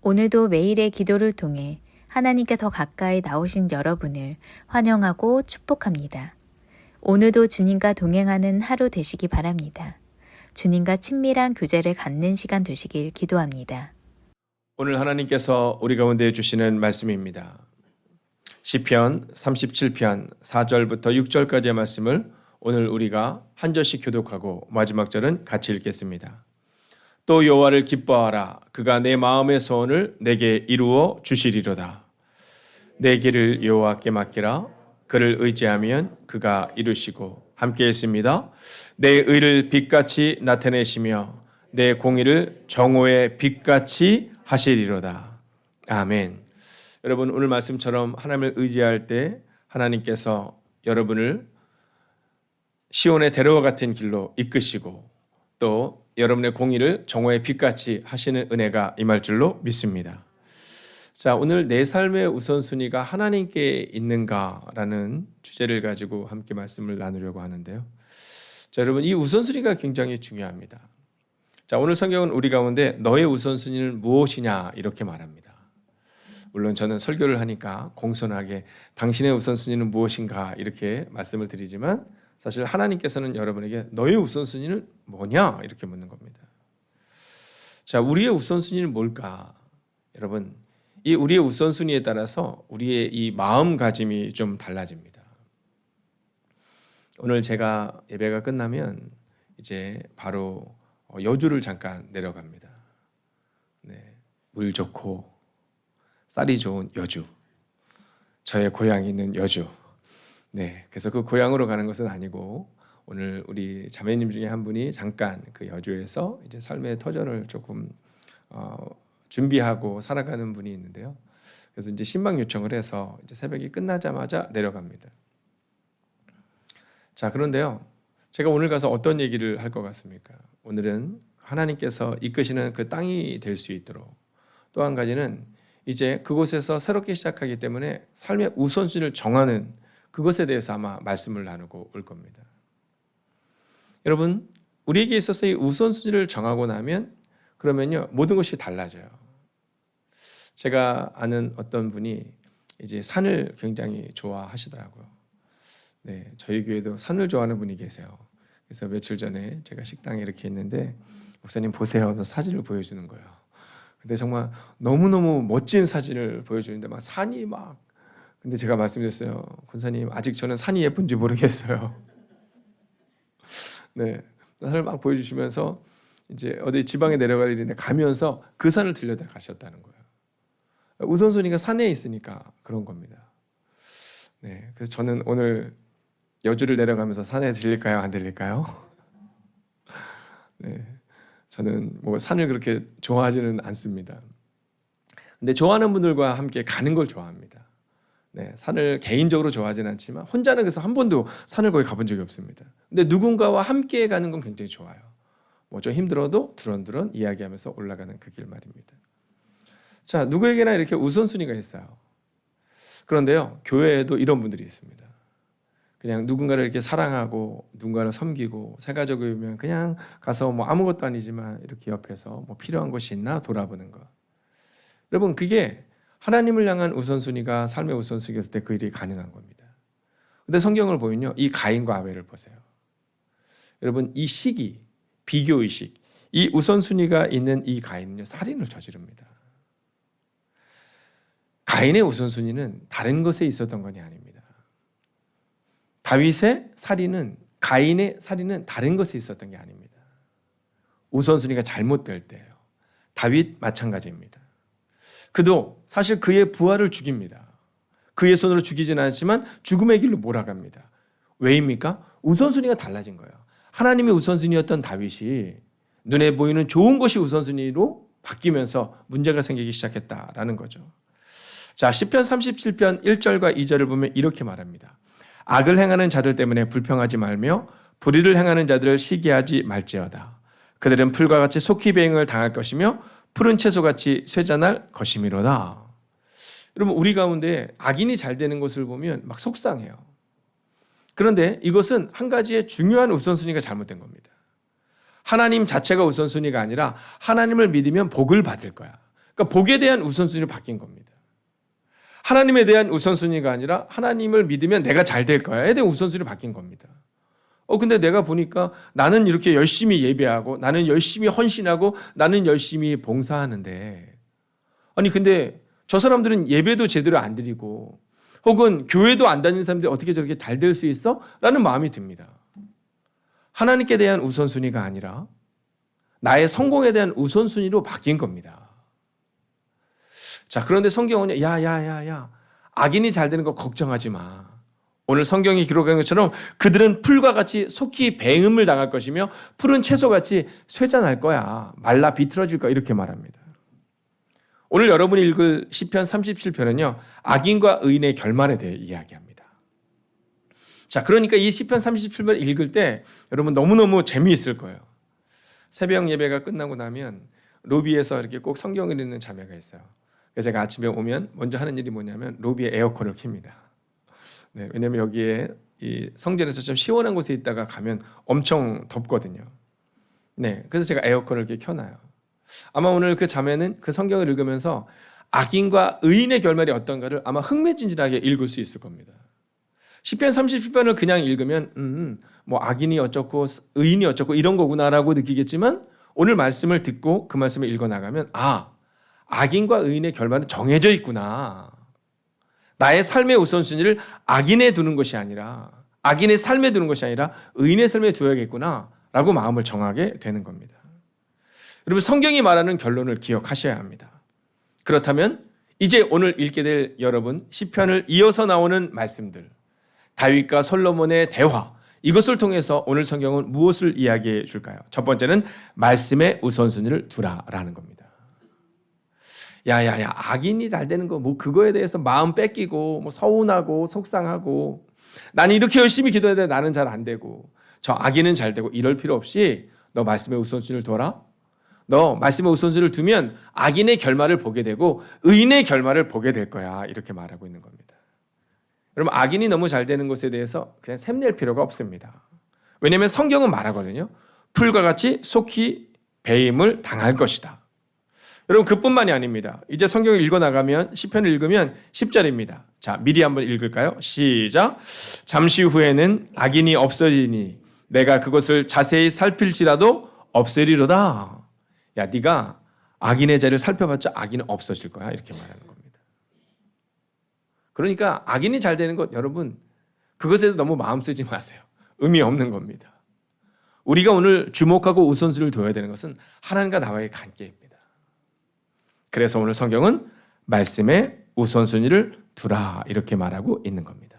오늘도 매일의 기도를 통해 하나님께 더 가까이 나오신 여러분을 환영하고 축복합니다. 오늘도 주님과 동행하는 하루 되시기 바랍니다. 주님과 친밀한 교제를 갖는 시간 되시길 기도합니다. 오늘 하나님께서 우리 가운데 주시는 말씀입니다. 시편 37편 4절부터 6절까지의 말씀을 오늘 우리가 한 절씩 교독하고 마지막 절은 같이 읽겠습니다. 또 여호와를 기뻐하라. 그가 내 마음의 소원을 내게 이루어 주시리로다. 내 길을 여호와께 맡기라. 그를 의지하면 그가 이루시고, 함께 했습니다. 내 의를 빛같이 나타내시며 내 공의를 정오의 빛같이 하시리로다. 아멘. 여러분, 오늘 말씀처럼 하나님을 의지할 때 하나님께서 여러분을 시온의 대로와 같은 길로 이끄시고 또 여러분의 공의를 정오의 빛같이 하시는 은혜가 임할 줄로 믿습니다. 자, 오늘 내 삶의 우선순위가 하나님께 있는가라는 주제를 가지고 함께 말씀을 나누려고 하는데요. 자, 여러분, 이 우선순위가 굉장히 중요합니다. 자, 오늘 성경은 우리 가운데 너의 우선순위는 무엇이냐 이렇게 말합니다. 물론 저는 설교를 하니까 공손하게 당신의 우선순위는 무엇인가 이렇게 말씀을 드리지만 사실 하나님께서는 여러분에게 너의 우선순위는 뭐냐 이렇게 묻는 겁니다. 자, 우리의 우선순위는 뭘까? 여러분, 이 우리의 우선순위에 따라서 우리의 이 마음가짐이 좀 달라집니다. 오늘 제가 예배가 끝나면 이제 바로 여주를 잠깐 내려갑니다. 네, 물 좋고 쌀이 좋은 여주, 저의 고향이 있는 여주. 네, 그래서 그 고향으로 가는 것은 아니고 오늘 우리 자매님 중에 한 분이 잠깐 그 여주에서 이제 삶의 터전을 조금 준비하고 살아가는 분이 있는데요. 그래서 이제 신방 요청을 해서 이제 새벽이 끝나자마자 내려갑니다. 자, 그런데요, 제가 오늘 가서 어떤 얘기를 할 것 같습니까? 오늘은 하나님께서 이끄시는 그 땅이 될 수 있도록, 또 한 가지는 이제 그곳에서 새롭게 시작하기 때문에 삶의 우선순위를 정하는 그것에 대해서 아마 말씀을 나누고 올 겁니다. 여러분, 우리에게 있어서 이 우선순위를 정하고 나면 그러면요, 모든 것이 달라져요. 제가 아는 어떤 분이 이제 산을 굉장히 좋아하시더라고요. 네, 저희 교회도 산을 좋아하는 분이 계세요. 그래서 며칠 전에 제가 식당에 이렇게 있는데 목사님 보세요 하면서 사진을 보여주는 거예요. 근데 정말 너무너무 멋진 사진을 보여주는데 막 산이 막, 근데 제가 말씀드렸어요. 군사님, 아직 저는 산이 예쁜지 모르겠어요. 네, 산을 막 보여주시면서 이제 어디 지방에 내려갈 일인데 가면서 그 산을 들려다 가셨다는 거예요. 우선순위가 산에 있으니까 그런 겁니다. 네, 그래서 저는 오늘 여주를 내려가면서 산에 들릴까요, 안 들릴까요? 네, 저는 뭐 산을 그렇게 좋아하지는 않습니다. 근데 좋아하는 분들과 함께 가는 걸 좋아합니다. 네, 산을 개인적으로 좋아하지는 않지만 혼자는 그래서 한 번도 산을 거기 가본 적이 없습니다. 근데 누군가와 함께 가는 건 굉장히 좋아요. 뭐 좀 힘들어도 두런두런 이야기하면서 올라가는 그 길 말입니다. 자, 누구에게나 이렇게 우선순위가 있어요. 그런데요, 교회에도 이런 분들이 있습니다. 그냥 누군가를 이렇게 사랑하고 누군가를 섬기고 새가족이면 그냥 가서 뭐 아무것도 아니지만 이렇게 옆에서 뭐 필요한 것이 있나 돌아보는 것. 여러분, 그게 하나님을 향한 우선순위가 삶의 우선순위였을 때 그 일이 가능한 겁니다. 근데 성경을 보면요, 이 가인과 아벨을 보세요. 여러분, 이 시기, 비교의식, 이 우선순위가 있는 이 가인은요, 살인을 저지릅니다. 가인의 우선순위는 다른 것에 있었던 것이 아닙니다. 다윗의 살인은, 가인의 살인은 다른 것에 있었던 게 아닙니다. 우선순위가 잘못될 때예요. 다윗 마찬가지입니다. 그도 사실 그의 부하를 죽입니다. 그의 손으로 죽이지는 않지만 죽음의 길로 몰아갑니다. 왜입니까? 우선순위가 달라진 거예요. 하나님의 우선순위였던 다윗이 눈에 보이는 좋은 것이 우선순위로 바뀌면서 문제가 생기기 시작했다라는 거죠. 자, 시편 37편 1절과 2절을 보면 이렇게 말합니다. 악을 행하는 자들 때문에 불평하지 말며 불의를 행하는 자들을 시기하지 말지어다. 그들은 풀과 같이 속히 배임을 당할 것이며 푸른 채소같이 쇠잔할 것이미로다. 여러분, 우리 가운데 악인이 잘 되는 것을 보면 막 속상해요. 그런데 이것은 한 가지의 중요한 우선순위가 잘못된 겁니다. 하나님 자체가 우선순위가 아니라 하나님을 믿으면 복을 받을 거야. 그러니까 복에 대한 우선순위로 바뀐 겁니다. 하나님에 대한 우선순위가 아니라 하나님을 믿으면 내가 잘 될 거야에 대한 우선순위로 바뀐 겁니다. 근데 내가 보니까 나는 이렇게 열심히 예배하고 나는 열심히 헌신하고 나는 열심히 봉사하는데 아니 근데 저 사람들은 예배도 제대로 안 드리고 혹은 교회도 안 다니는 사람들이 어떻게 저렇게 잘 될 수 있어? 라는 마음이 듭니다. 하나님께 대한 우선순위가 아니라 나의 성공에 대한 우선순위로 바뀐 겁니다. 자, 그런데 성경은 야, 악인이 잘 되는 거 걱정하지 마. 오늘 성경이 기록한 것처럼 그들은 풀과 같이 속히 배임을 당할 것이며 푸른 채소같이 쇠잔할 거야. 말라 비틀어질 거야. 이렇게 말합니다. 오늘 여러분이 읽을 시편 37편은요. 악인과 의인의 결말에 대해 이야기합니다. 자, 그러니까 이 시편 37편을 읽을 때 여러분 너무너무 재미있을 거예요. 새벽 예배가 끝나고 나면 로비에서 이렇게 꼭 성경을 읽는 자매가 있어요. 그래서 제가 아침에 오면 먼저 하는 일이 뭐냐면 로비에 에어컨을 켭니다. 네, 왜냐하면 여기에 이 성전에서 좀 시원한 곳에 있다가 가면 엄청 덥거든요. 네, 그래서 제가 에어컨을 이렇게 켜놔요. 아마 오늘 그 자매는 그 성경을 읽으면서 악인과 의인의 결말이 어떤가를 아마 흥미진진하게 읽을 수 있을 겁니다. 시편 37편을 그냥 읽으면 뭐 악인이 어쩌고 의인이 어쩌고 이런 거구나라고 느끼겠지만 오늘 말씀을 듣고 그 말씀을 읽어나가면 악인과 의인의 결말은 정해져 있구나. 나의 삶의 우선순위를 악인에 두는 것이 아니라 악인의 삶에 두는 것이 아니라 의인의 삶에 두어야겠구나 라고 마음을 정하게 되는 겁니다. 여러분 성경이 말하는 결론을 기억하셔야 합니다. 그렇다면 이제 오늘 읽게 될 여러분 시편을 이어서 나오는 말씀들 다윗과 솔로몬의 대화 이것을 통해서 오늘 성경은 무엇을 이야기해 줄까요? 첫 번째는 말씀의 우선순위를 두라라는 겁니다. 야야야 악인이 잘 되는 거 뭐 그거에 대해서 마음 뺏기고 뭐 서운하고 속상하고 나는 이렇게 열심히 기도해야 나는 잘 안 되고 저 악인은 잘 되고 이럴 필요 없이 너 말씀의 우선순위를 둬라. 너 말씀의 우선순위를 두면 악인의 결말을 보게 되고 의인의 결말을 보게 될 거야. 이렇게 말하고 있는 겁니다. 여러분 악인이 너무 잘 되는 것에 대해서 그냥 샘낼 필요가 없습니다. 왜냐하면 성경은 말하거든요. 풀과 같이 속히 배임을 당할 것이다. 여러분 그뿐만이 아닙니다. 이제 성경을 읽어나가면 시편을 읽으면 10절입니다. 자 미리 한번 읽을까요? 시작. 잠시 후에는 악인이 없어지니 내가 그것을 자세히 살필지라도 없으리로다. 야 네가 악인의 죄를 살펴봤자 악인은 없어질 거야. 이렇게 말하는 겁니다. 그러니까 악인이 잘 되는 것 여러분 그것에도 너무 마음 쓰지 마세요. 의미 없는 겁니다. 우리가 오늘 주목하고 우선순위를 둬야 되는 것은 하나님과 나와의 관계입니다. 그래서 오늘 성경은 말씀의 우선순위를 두라 이렇게 말하고 있는 겁니다.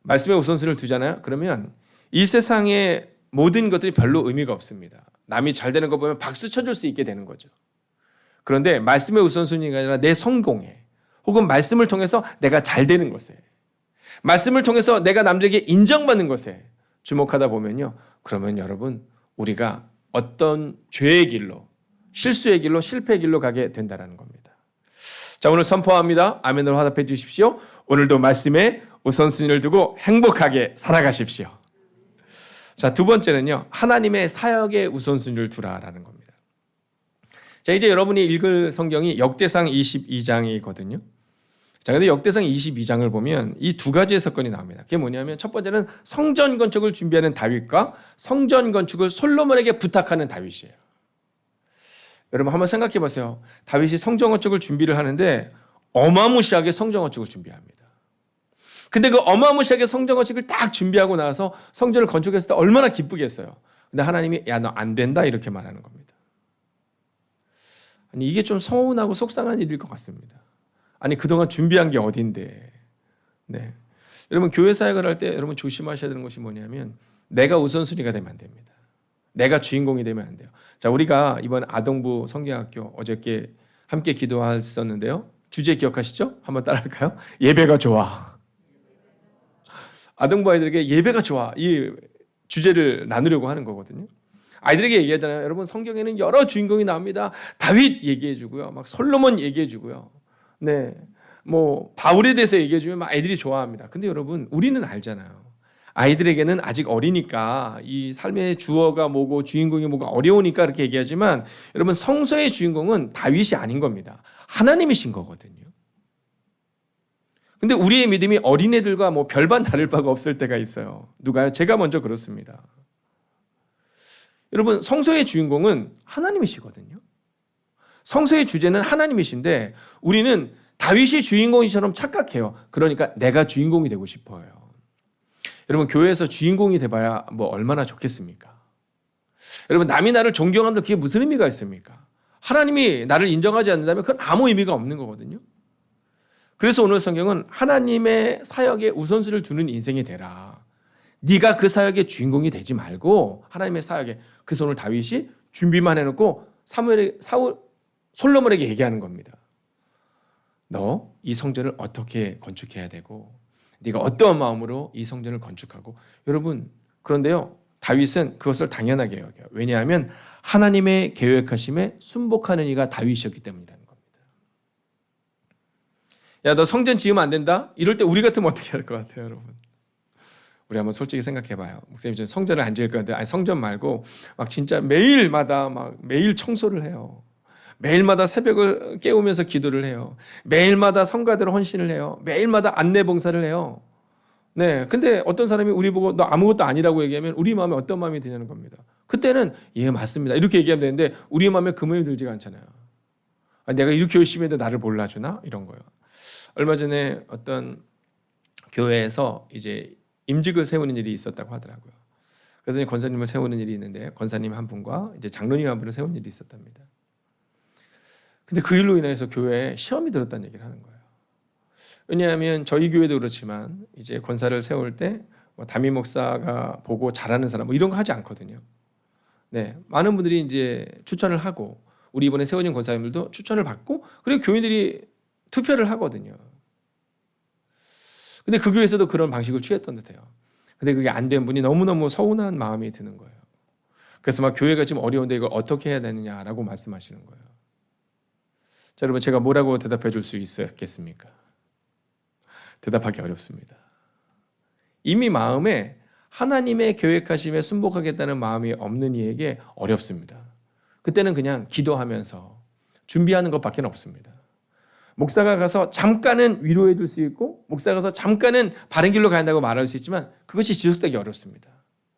말씀의 우선순위를 두잖아요. 그러면 이 세상의 모든 것들이 별로 의미가 없습니다. 남이 잘 되는 거 보면 박수 쳐줄 수 있게 되는 거죠. 그런데 말씀의 우선순위가 아니라 내 성공에 혹은 말씀을 통해서 내가 잘 되는 것에 말씀을 통해서 내가 남들에게 인정받는 것에 주목하다 보면요. 그러면 여러분 우리가 어떤 죄의 길로 실수의 길로 실패의 길로 가게 된다는 겁니다. 자 오늘 선포합니다. 아멘으로 화답해 주십시오. 오늘도 말씀에 우선순위를 두고 행복하게 살아가십시오. 자 두 번째는요. 하나님의 사역의 우선순위를 두라라는 겁니다. 자 이제 여러분이 읽을 성경이 역대상 22장이거든요. 자 근데 역대상 22장을 보면 이 두 가지의 사건이 나옵니다. 그게 뭐냐면 첫 번째는 성전 건축을 준비하는 다윗과 성전 건축을 솔로몬에게 부탁하는 다윗이에요. 여러분 한번 생각해 보세요. 다윗이 성전 건축을 준비를 하는데 어마무시하게 성전 건축을 준비합니다. 근데 그 어마무시하게 성전 건축을 딱 준비하고 나서 성전을 건축했을 때 얼마나 기쁘겠어요. 근데 하나님이 야 너 안 된다 이렇게 말하는 겁니다. 아니 이게 좀 서운하고 속상한 일일 것 같습니다. 아니 그동안 준비한 게 어딘데. 네. 여러분 교회 사역을 할 때 여러분 조심하셔야 되는 것이 뭐냐면 내가 우선순위가 되면 안 됩니다. 내가 주인공이 되면 안 돼요. 자, 우리가 이번 아동부 성경학교 어저께 함께 기도했었는데요. 주제 기억하시죠? 한번 따라할까요? 예배가 좋아. 아동부 아이들에게 예배가 좋아. 이 주제를 나누려고 하는 거거든요. 아이들에게 얘기하잖아요. 여러분 성경에는 여러 주인공이 나옵니다. 다윗 얘기해주고요. 막 솔로몬 얘기해주고요. 네, 뭐 바울에 대해서 얘기해주면 막 아이들이 좋아합니다. 근데 여러분 우리는 알잖아요. 아이들에게는 아직 어리니까 이 삶의 주어가 뭐고 주인공이 뭐가 어려우니까 그렇게 얘기하지만 여러분 성서의 주인공은 다윗이 아닌 겁니다. 하나님이신 거거든요. 근데 우리의 믿음이 어린애들과 뭐 별반 다를 바가 없을 때가 있어요. 누가요? 제가 먼저 그렇습니다. 여러분 성서의 주인공은 하나님이시거든요. 성서의 주제는 하나님이신데 우리는 다윗이 주인공이처럼 착각해요. 그러니까 내가 주인공이 되고 싶어요. 여러분 교회에서 주인공이 돼봐야 뭐 얼마나 좋겠습니까? 여러분 남이 나를 존경한다 그게 무슨 의미가 있습니까? 하나님이 나를 인정하지 않는다면 그건 아무 의미가 없는 거거든요. 그래서 오늘 성경은 하나님의 사역에 우선순위를 두는 인생이 되라. 네가 그 사역의 주인공이 되지 말고 하나님의 사역에. 그래서 오늘 다윗이 준비만 해놓고 솔로몬에게 얘기하는 겁니다. 너 이 성전을 어떻게 건축해야 되고 네가 어떠한 마음으로 이 성전을 건축하고. 여러분 그런데요 다윗은 그것을 당연하게 여겨요. 왜냐하면 하나님의 계획하심에 순복하는 이가 다윗이었기 때문이라는 겁니다. 야, 너 성전 지으면 안 된다? 이럴 때 우리 같으면 어떻게 할 것 같아요, 여러분? 우리 한번 솔직히 생각해봐요. 목사님, 저 성전을 안 지을 건데, 아니 성전 말고 막 진짜 매일마다 막 매일 청소를 해요. 매일마다 새벽을 깨우면서 기도를 해요. 매일마다 성가대로 헌신을 해요. 매일마다 안내 봉사를 해요. 네, 근데 어떤 사람이 우리 보고 너 아무것도 아니라고 얘기하면 우리 마음에 어떤 마음이 드냐는 겁니다. 그때는 예 맞습니다 이렇게 얘기하면 되는데 우리 마음에 그 마음이 들지가 않잖아요. 아, 내가 이렇게 열심히 해도 나를 몰라주나 이런 거요. 얼마 전에 어떤 교회에서 이제 임직을 세우는 일이 있었다고 하더라고요. 그래서 권사님을 세우는 일이 있는데 권사님 한 분과 이제 장로님 한 분을 세우는 일이 있었답니다. 근데 그 일로 인해서 교회에 시험이 들었다는 얘기를 하는 거예요. 왜냐하면 저희 교회도 그렇지만 이제 권사를 세울 때 뭐 담임 목사가 보고 잘하는 사람 뭐 이런 거 하지 않거든요. 네, 많은 분들이 이제 추천을 하고 우리 이번에 세워진 권사님들도 추천을 받고 그리고 교인들이 투표를 하거든요. 근데 그 교회에서도 그런 방식을 취했던 듯해요. 근데 그게 안 된 분이 너무너무 서운한 마음이 드는 거예요. 그래서 막 교회가 지금 어려운데 이걸 어떻게 해야 되느냐라고 말씀하시는 거예요. 자, 여러분 제가 뭐라고 대답해 줄 수 있었겠습니까? 대답하기 어렵습니다. 이미 마음에 하나님의 계획하심에 순복하겠다는 마음이 없는 이에게 어렵습니다. 그때는 그냥 기도하면서 준비하는 것밖에 없습니다. 목사가 가서 잠깐은 위로해 줄 수 있고 목사가 가서 잠깐은 바른 길로 가야 한다고 말할 수 있지만 그것이 지속되기 어렵습니다.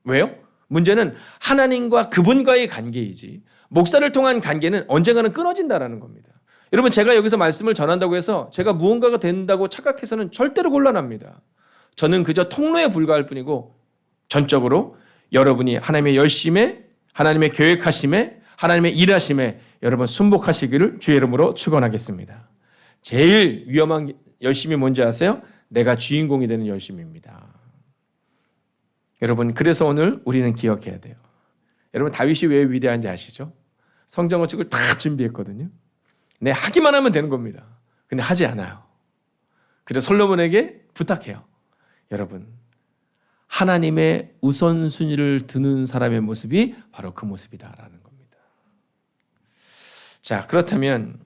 왜요? 문제는 하나님과 그분과의 관계이지 목사를 통한 관계는 언젠가는 끊어진다라는 겁니다. 여러분 제가 여기서 말씀을 전한다고 해서 제가 무언가가 된다고 착각해서는 절대로 곤란합니다. 저는 그저 통로에 불과할 뿐이고 전적으로 여러분이 하나님의 열심에 하나님의 계획하심에 하나님의 일하심에 여러분 순복하시기를 주의 이름으로 축원하겠습니다. 제일 위험한 열심이 뭔지 아세요? 내가 주인공이 되는 열심입니다. 여러분 그래서 오늘 우리는 기억해야 돼요. 여러분 다윗이 왜 위대한지 아시죠? 성전 건축을 다 준비했거든요. 네, 하기만 하면 되는 겁니다. 근데 하지 않아요. 그래서 솔로몬에게 부탁해요. 여러분 하나님의 우선순위를 두는 사람의 모습이 바로 그 모습이다라는 겁니다. 자, 그렇다면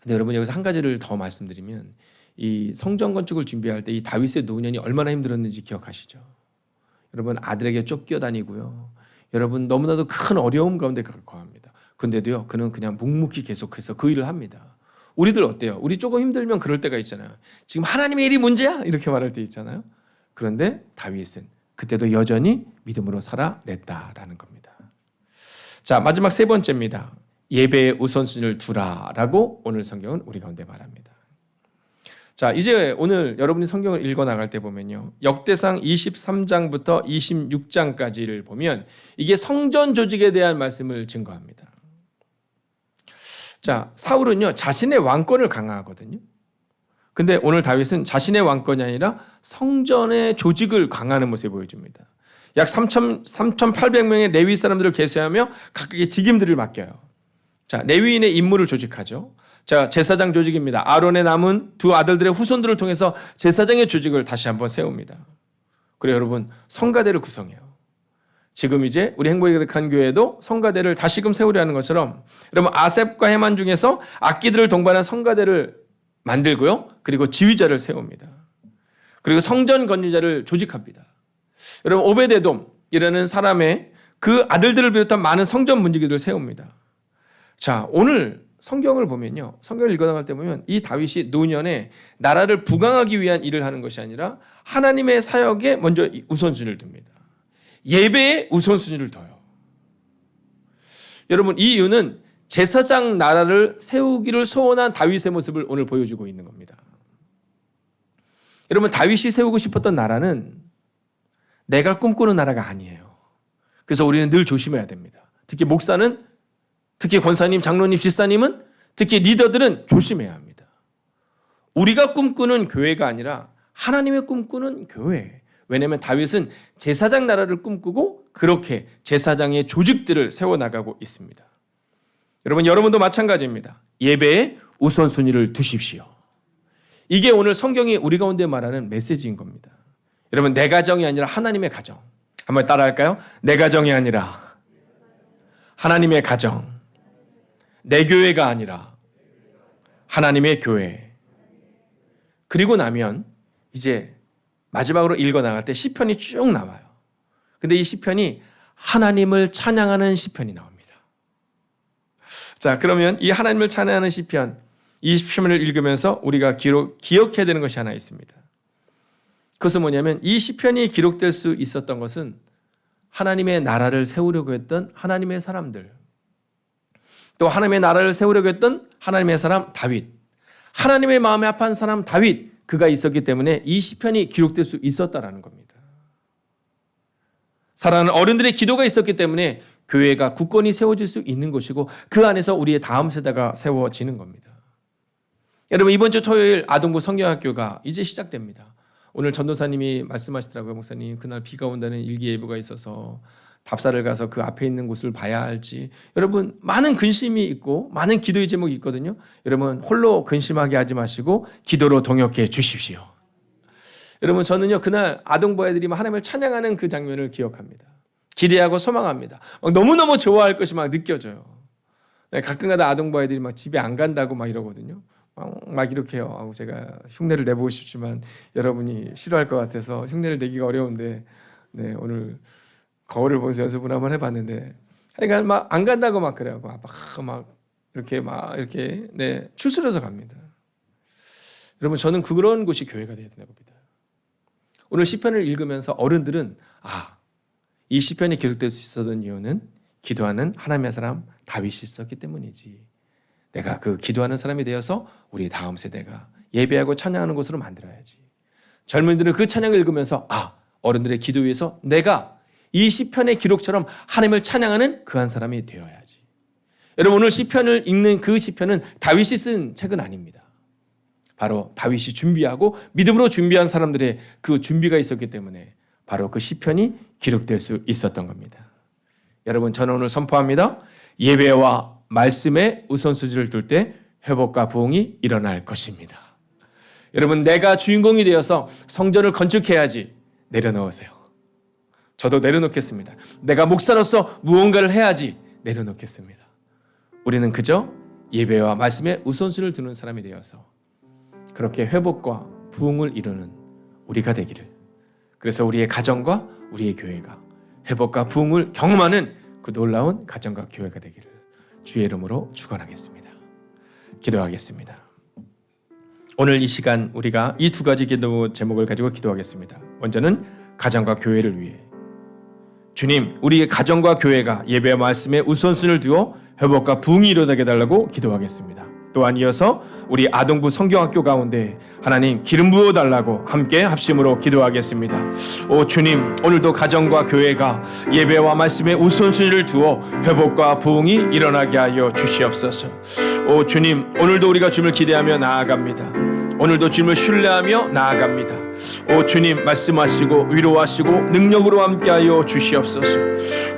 근데 여러분 여기서 한 가지를 더 말씀드리면 이 성전 건축을 준비할 때 이 다윗의 노년이 얼마나 힘들었는지 기억하시죠? 여러분 아들에게 쫓겨다니고요. 여러분 너무나도 큰 어려움 가운데 거합니다. 근데도요 그는 그냥 묵묵히 계속해서 그 일을 합니다. 우리들 어때요? 우리 조금 힘들면 그럴 때가 있잖아요. 지금 하나님의 일이 문제야? 이렇게 말할 때 있잖아요. 그런데 다윗은 그때도 여전히 믿음으로 살아냈다라는 겁니다. 자, 마지막 세 번째입니다. 예배의 우선순위를 두라라고 오늘 성경은 우리 가운데 말합니다. 자, 이제 오늘 여러분이 성경을 읽어 나갈 때 보면요. 역대상 23장부터 26장까지를 보면 이게 성전 조직에 대한 말씀을 증거합니다. 자, 사울은요, 자신의 왕권을 강화하거든요. 근데 오늘 다윗은 자신의 왕권이 아니라 성전의 조직을 강화하는 모습을 보여줍니다. 약 3,800명의 레위 사람들을 계수하며 각각의 직임들을 맡겨요. 자, 레위인의 임무를 조직하죠. 자, 제사장 조직입니다. 아론의 남은 두 아들들의 후손들을 통해서 제사장의 조직을 다시 한번 세웁니다. 그래요, 여러분, 성가대를 구성해요. 지금 이제 우리 행복이 가득한 교회도 성가대를 다시금 세우려는 것처럼 여러분 아셉과 헤만 중에서 악기들을 동반한 성가대를 만들고요. 그리고 지휘자를 세웁니다. 그리고 성전 건리자를 조직합니다. 여러분 오베데돔이라는 사람의 그 아들들을 비롯한 많은 성전 문지기들을 세웁니다. 자, 오늘 성경을 보면요. 성경을 읽어나갈 때 보면 이 다윗이 노년에 나라를 부강하기 위한 일을 하는 것이 아니라 하나님의 사역에 먼저 우선순위를 둡니다. 예배에 우선순위를 둬요. 여러분 이 이유는 제사장 나라를 세우기를 소원한 다윗의 모습을 오늘 보여주고 있는 겁니다. 여러분 다윗이 세우고 싶었던 나라는 내가 꿈꾸는 나라가 아니에요. 그래서 우리는 늘 조심해야 됩니다. 특히 목사는, 특히 권사님, 장로님, 집사님은, 특히 리더들은 조심해야 합니다. 우리가 꿈꾸는 교회가 아니라 하나님의 꿈꾸는 교회. 왜냐하면 다윗은 제사장 나라를 꿈꾸고 그렇게 제사장의 조직들을 세워나가고 있습니다. 여러분도 마찬가지입니다. 예배에 우선순위를 두십시오. 이게 오늘 성경이 우리 가운데 말하는 메시지인 겁니다. 여러분 내 가정이 아니라 하나님의 가정. 한번 따라할까요? 내 가정이 아니라 하나님의 가정. 내 교회가 아니라 하나님의 교회. 그리고 나면 이제 마지막으로 읽어나갈 때 시편이 쭉 나와요. 근데 이 시편이 하나님을 찬양하는 시편이 나옵니다. 자, 그러면 이 하나님을 찬양하는 시편, 이 시편을 읽으면서 우리가 기억해야 되는 것이 하나 있습니다. 그것은 뭐냐면 이 시편이 기록될 수 있었던 것은 하나님의 나라를 세우려고 했던 하나님의 사람들, 또 하나님의 나라를 세우려고 했던 하나님의 사람 다윗, 하나님의 마음에 합한 사람 다윗, 그가 있었기 때문에 이 시편이 기록될 수 있었다라는 겁니다. 사랑하는 어른들의 기도가 있었기 때문에 교회가 굳건히 세워질 수 있는 것이고 그 안에서 우리의 다음 세대가 세워지는 겁니다. 여러분 이번 주 토요일 아동부 성경학교가 이제 시작됩니다. 오늘 전도사님이 말씀하시더라고요. 목사님 그날 비가 온다는 일기예보가 있어서 답사를 가서 그 앞에 있는 곳을 봐야 할지. 여러분 많은 근심이 있고 많은 기도의 제목이 있거든요. 여러분 홀로 근심하게 하지 마시고 기도로 동역해 주십시오. 여러분 저는요 그날 아동부 애들이 하나님을 찬양하는 그 장면을 기억합니다. 기대하고 소망합니다. 너무너무 좋아할 것이 막 느껴져요. 가끔가다 아동부 애들이 막 집에 안 간다고 막 이러거든요. 막 이렇게 해요. 제가 흉내를 내보고 싶지만 여러분이 싫어할 것 같아서 흉내를 내기가 어려운데 네, 오늘 거울을 보면서 연습을 한번 해봤는데 그러니까 막 안 간다고 막 그래요. 막 이렇게 네, 추스려서 갑니다. 여러분 저는 그런 곳이 교회가 되어야 된다고 봅니다. 오늘 시편을 읽으면서 어른들은 이 시편이 기록될 수 있었던 이유는 기도하는 하나님의 사람 다윗이 있었기 때문이지. 내가 그 기도하는 사람이 되어서 우리 다음 세대가 예배하고 찬양하는 곳으로 만들어야지. 젊은이들은 그 찬양을 읽으면서 어른들의 기도 위에서 내가 이 시편의 기록처럼 하나님을 찬양하는 그 한 사람이 되어야지. 여러분 오늘 시편을 읽는 그 시편은 다윗이 쓴 책은 아닙니다. 바로 다윗이 준비하고 믿음으로 준비한 사람들의 그 준비가 있었기 때문에 바로 그 시편이 기록될 수 있었던 겁니다. 여러분 저는 오늘 선포합니다. 예배와 말씀에 우선순위를 둘 때 회복과 부흥이 일어날 것입니다. 여러분 내가 주인공이 되어서 성전을 건축해야지. 내려놓으세요. 저도 내려놓겠습니다. 내가 목사로서 무언가를 해야지. 내려놓겠습니다. 우리는 그저 예배와 말씀에 우선순위를 두는 사람이 되어서 그렇게 회복과 부흥을 이루는 우리가 되기를. 그래서 우리의 가정과 우리의 교회가 회복과 부흥을 경험하는 그 놀라운 가정과 교회가 되기를 주의 이름으로 축원하겠습니다. 기도하겠습니다. 오늘 이 시간 우리가 이 두 가지 기도 제목을 가지고 기도하겠습니다. 먼저는 가정과 교회를 위해. 주님, 우리의 가정과 교회가 예배와 말씀에 우선순위를 두어 회복과 부흥이 일어나게 해달라고 기도하겠습니다. 또한 이어서 우리 아동부 성경학교 가운데 하나님 기름 부어달라고 함께 합심으로 기도하겠습니다. 오 주님, 오늘도 가정과 교회가 예배와 말씀에 우선순위를 두어 회복과 부흥이 일어나게 하여 주시옵소서. 오 주님, 오늘도 우리가 주님을 기대하며 나아갑니다. 오늘도 주님을 신뢰하며 나아갑니다. 오 주님, 말씀하시고 위로하시고 능력으로 함께하여 주시옵소서.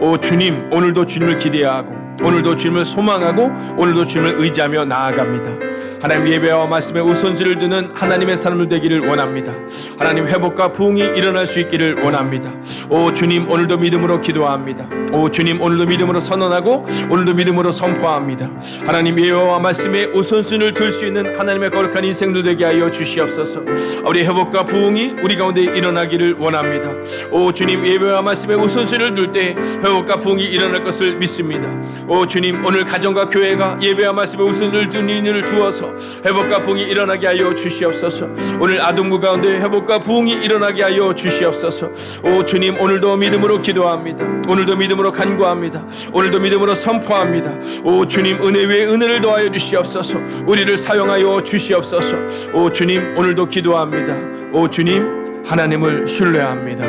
오 주님, 오늘도 주님을 기대하고 오늘도 주님을 소망하고 오늘도 주님을 의지하며 나아갑니다. 하나님 예배와 말씀에 우선순위를 두는 하나님의 사람들 되기를 원합니다. 하나님 회복과 부흥이 일어날 수 있기를 원합니다. 오 주님, 오늘도 믿음으로 기도합니다. 오 주님, 오늘도 믿음으로 선언하고 오늘도 믿음으로 선포합니다. 하나님 예배와 말씀에 우선순위를 둘 수 있는 하나님의 거룩한 인생들 되게 하여 주시옵소서. 우리 회복과 부흥이 우리 가운데 일어나기를 원합니다. 오 주님, 예배와 말씀에 우선순위를 둘 때 회복과 부흥이 일어날 것을 믿습니다. 오 주님, 오늘 가정과 교회가 예배와 말씀에 우선순위를 두는 일을 두어서 회복과 부흥이 일어나게 하여 주시옵소서. 오늘 아동부 가운데 회복과 부흥이 일어나게 하여 주시옵소서. 오 주님, 오늘도 믿음으로 기도합니다. 오늘도 믿음으로 간구합니다. 오늘도 믿음으로 선포합니다. 오 주님, 은혜 위에 은혜를 더하여 주시옵소서. 우리를 사용하여 주시옵소서. 오 주님, 오늘도 기도합니다. 오 주님, 하나님을 신뢰합니다.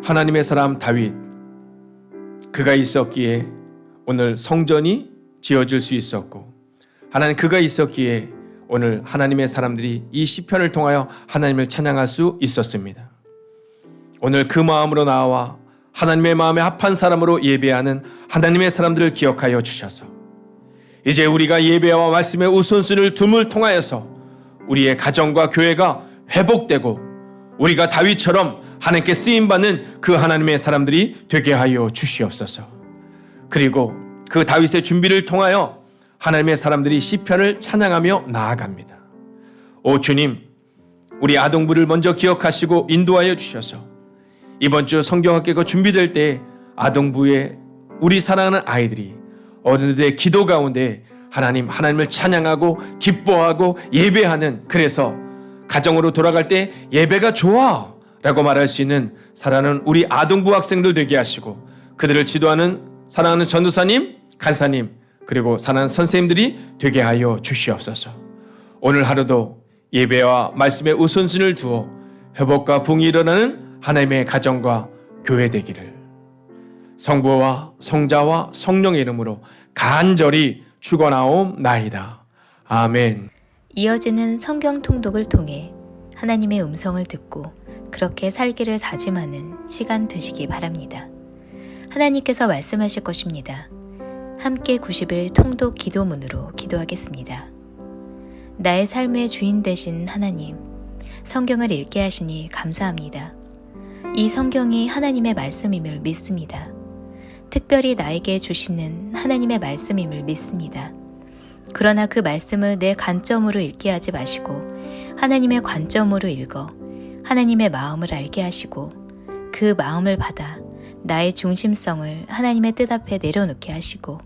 하나님의 사람 다윗, 그가 있었기에 오늘 성전이 지어질 수 있었고, 하나님 그가 있었기에 오늘 하나님의 사람들이 이 시편을 통하여 하나님을 찬양할 수 있었습니다. 오늘 그 마음으로 나와 하나님의 마음에 합한 사람으로 예배하는 하나님의 사람들을 기억하여 주셔서 이제 우리가 예배와 말씀의 우선순위를 둠을 통하여서 우리의 가정과 교회가 회복되고 우리가 다윗처럼 하나님께 쓰임받는 그 하나님의 사람들이 되게 하여 주시옵소서. 그리고 그 다윗의 준비를 통하여 하나님의 사람들이 시편을 찬양하며 나아갑니다. 오 주님, 우리 아동부를 먼저 기억하시고 인도하여 주셔서 이번 주 성경학교가 준비될 때 아동부에 우리 사랑하는 아이들이 어른들의 기도 가운데 하나님을 찬양하고 기뻐하고 예배하는, 그래서 가정으로 돌아갈 때 예배가 좋아 라고 말할 수 있는 사랑하는 우리 아동부 학생들 되게 하시고, 그들을 지도하는 사랑하는 전도사님, 간사님, 그리고 사랑하는 선생님들이 되게 하여 주시옵소서. 오늘 하루도 예배와 말씀의 우선순위를 두어 회복과 부흥이 일어나는 하나님의 가정과 교회 되기를 성부와 성자와 성령의 이름으로 간절히 축원하옵나이다. 아멘. 이어지는 성경 통독을 통해 하나님의 음성을 듣고 그렇게 살기를 다짐하는 시간 되시기 바랍니다. 하나님께서 말씀하실 것입니다. 함께 90일 통독 기도문으로 기도하겠습니다. 나의 삶의 주인 되신 하나님, 성경을 읽게 하시니 감사합니다. 이 성경이 하나님의 말씀임을 믿습니다. 특별히 나에게 주시는 하나님의 말씀임을 믿습니다. 그러나 그 말씀을 내 관점으로 읽게 하지 마시고 하나님의 관점으로 읽어 하나님의 마음을 알게 하시고 그 마음을 받아 나의 중심성을 하나님의 뜻 앞에 내려놓게 하시고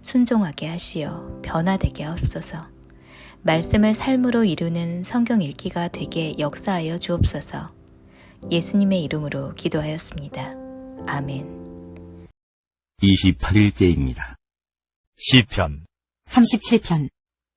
순종하게 하시어 변화되게 하옵소서. 말씀을 삶으로 이루는 성경 읽기가 되게 역사하여 주옵소서. 예수님의 이름으로 기도하였습니다. 아멘. 28일째입니다. 시편 37편.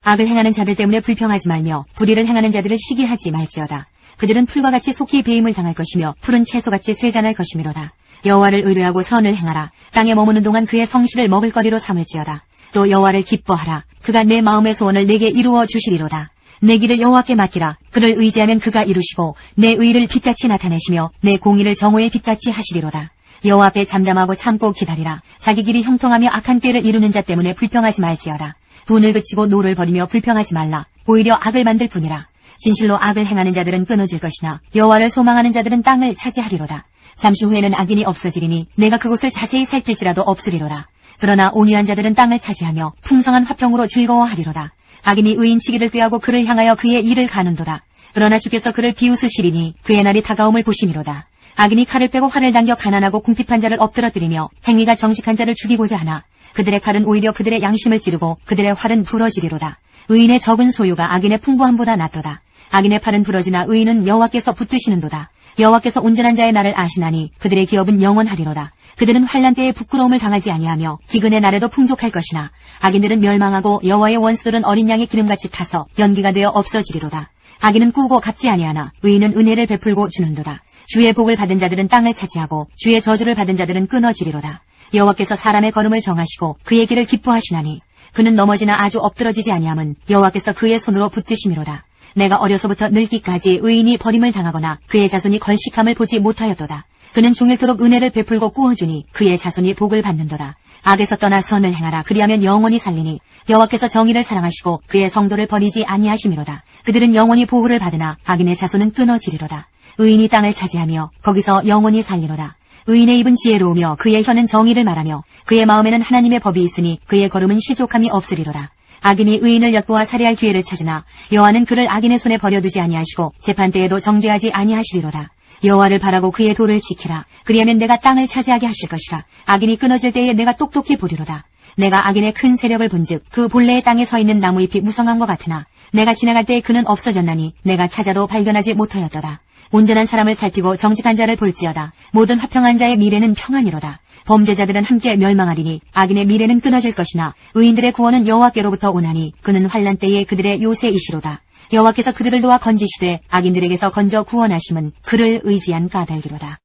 악을 행하는 자들 때문에 불평하지 말며 불의를 행하는 자들을 시기하지 말지어다. 그들은 풀과 같이 속히 배임을 당할 것이며 푸른 채소같이 쇠잔할 것이미로다. 여호와를 의뢰하고 선을 행하라. 땅에 머무는 동안 그의 성실을 먹을거리로 삼을지어다. 또 여호와를 기뻐하라. 그가 내 마음의 소원을 내게 이루어 주시리로다. 내 길을 여호와께 맡기라. 그를 의지하면 그가 이루시고 내 의를 빛같이 나타내시며 내 공의를 정오의 빛같이 하시리로다. 여호와 앞에 잠잠하고 참고 기다리라. 자기 길이 형통하며 악한 꾀를 이루는 자 때문에 불평하지 말지어다. 분을 그치고 노를 버리며 불평하지 말라. 오히려 악을 만들 뿐이라. 진실로 악을 행하는 자들은 끊어질 것이나 여호와를 소망하는 자들은 땅을 차지하리로다. 잠시 후에는 악인이 없어지리니 내가 그곳을 자세히 살필지라도 없으리로다. 그러나 온유한 자들은 땅을 차지하며 풍성한 화평으로 즐거워하리로다. 악인이 의인치기를 꾀하고 그를 향하여 그의 일을 가는도다. 그러나 주께서 그를 비웃으시리니 그의 날이 다가옴을 보심이로다. 악인이 칼을 빼고 활을 당겨 가난하고 궁핍한 자를 엎드러뜨리며 행위가 정직한 자를 죽이고자 하나 그들의 칼은 오히려 그들의 양심을 찌르고 그들의 활은 부러지리로다. 의인의 적은 소유가 악인의 풍부함보다 낫도다. 악인의 팔은 부러지나 의인은 여호와께서 붙드시는도다. 여호와께서 온전한 자의 날을 아시나니 그들의 기업은 영원하리로다. 그들은 환난 때에 부끄러움을 당하지 아니하며 기근의 날에도 풍족할 것이나 악인들은 멸망하고 여호와의 원수들은 어린 양의 기름같이 타서 연기가 되어 없어지리로다. 악인은 꾸고 갚지 아니하나 의인은 은혜를 베풀고 주는도다. 주의 복을 받은 자들은 땅을 차지하고 주의 저주를 받은 자들은 끊어지리로다. 여호와께서 사람의 걸음을 정하시고 그의 길을 기뻐하시나니 그는 넘어지나 아주 엎드러지지 아니함은 여호와께서 그의 손으로 붙드심이로다. 내가 어려서부터 늙기까지 의인이 버림을 당하거나 그의 자손이 걸식함을 보지 못하였도다. 그는 종일토록 은혜를 베풀고 꾸어주니 그의 자손이 복을 받는도다. 악에서 떠나 선을 행하라. 그리하면 영원히 살리니 여호와께서 정의를 사랑하시고 그의 성도를 버리지 아니하심이로다. 그들은 영원히 보호를 받으나 악인의 자손은 끊어지리로다. 의인이 땅을 차지하며 거기서 영원히 살리로다. 의인의 입은 지혜로우며 그의 혀는 정의를 말하며 그의 마음에는 하나님의 법이 있으니 그의 걸음은 실족함이 없으리로다. 악인이 의인을 엿보아 살해할 기회를 찾으나 여호와는 그를 악인의 손에 버려두지 아니하시고 재판때에도 정죄하지 아니하시리로다. 여호와를 바라고 그의 도를 지키라. 그리하면 내가 땅을 차지하게 하실 것이라. 악인이 끊어질 때에 내가 똑똑히 보리로다. 내가 악인의 큰 세력을 본즉 그 본래의 땅에 서 있는 나무잎이 무성한 것 같으나 내가 지나갈 때에 그는 없어졌나니 내가 찾아도 발견하지 못하였도다. 온전한 사람을 살피고 정직한 자를 볼지어다. 모든 화평한 자의 미래는 평안이로다. 범죄자들은 함께 멸망하리니 악인의 미래는 끊어질 것이나 의인들의 구원은 여호와께로부터 오나니 그는 환난 때에 그들의 요새이시로다. 여호와께서 그들을 도와 건지시되 악인들에게서 건져 구원하심은 그를 의지한 까닭이로다.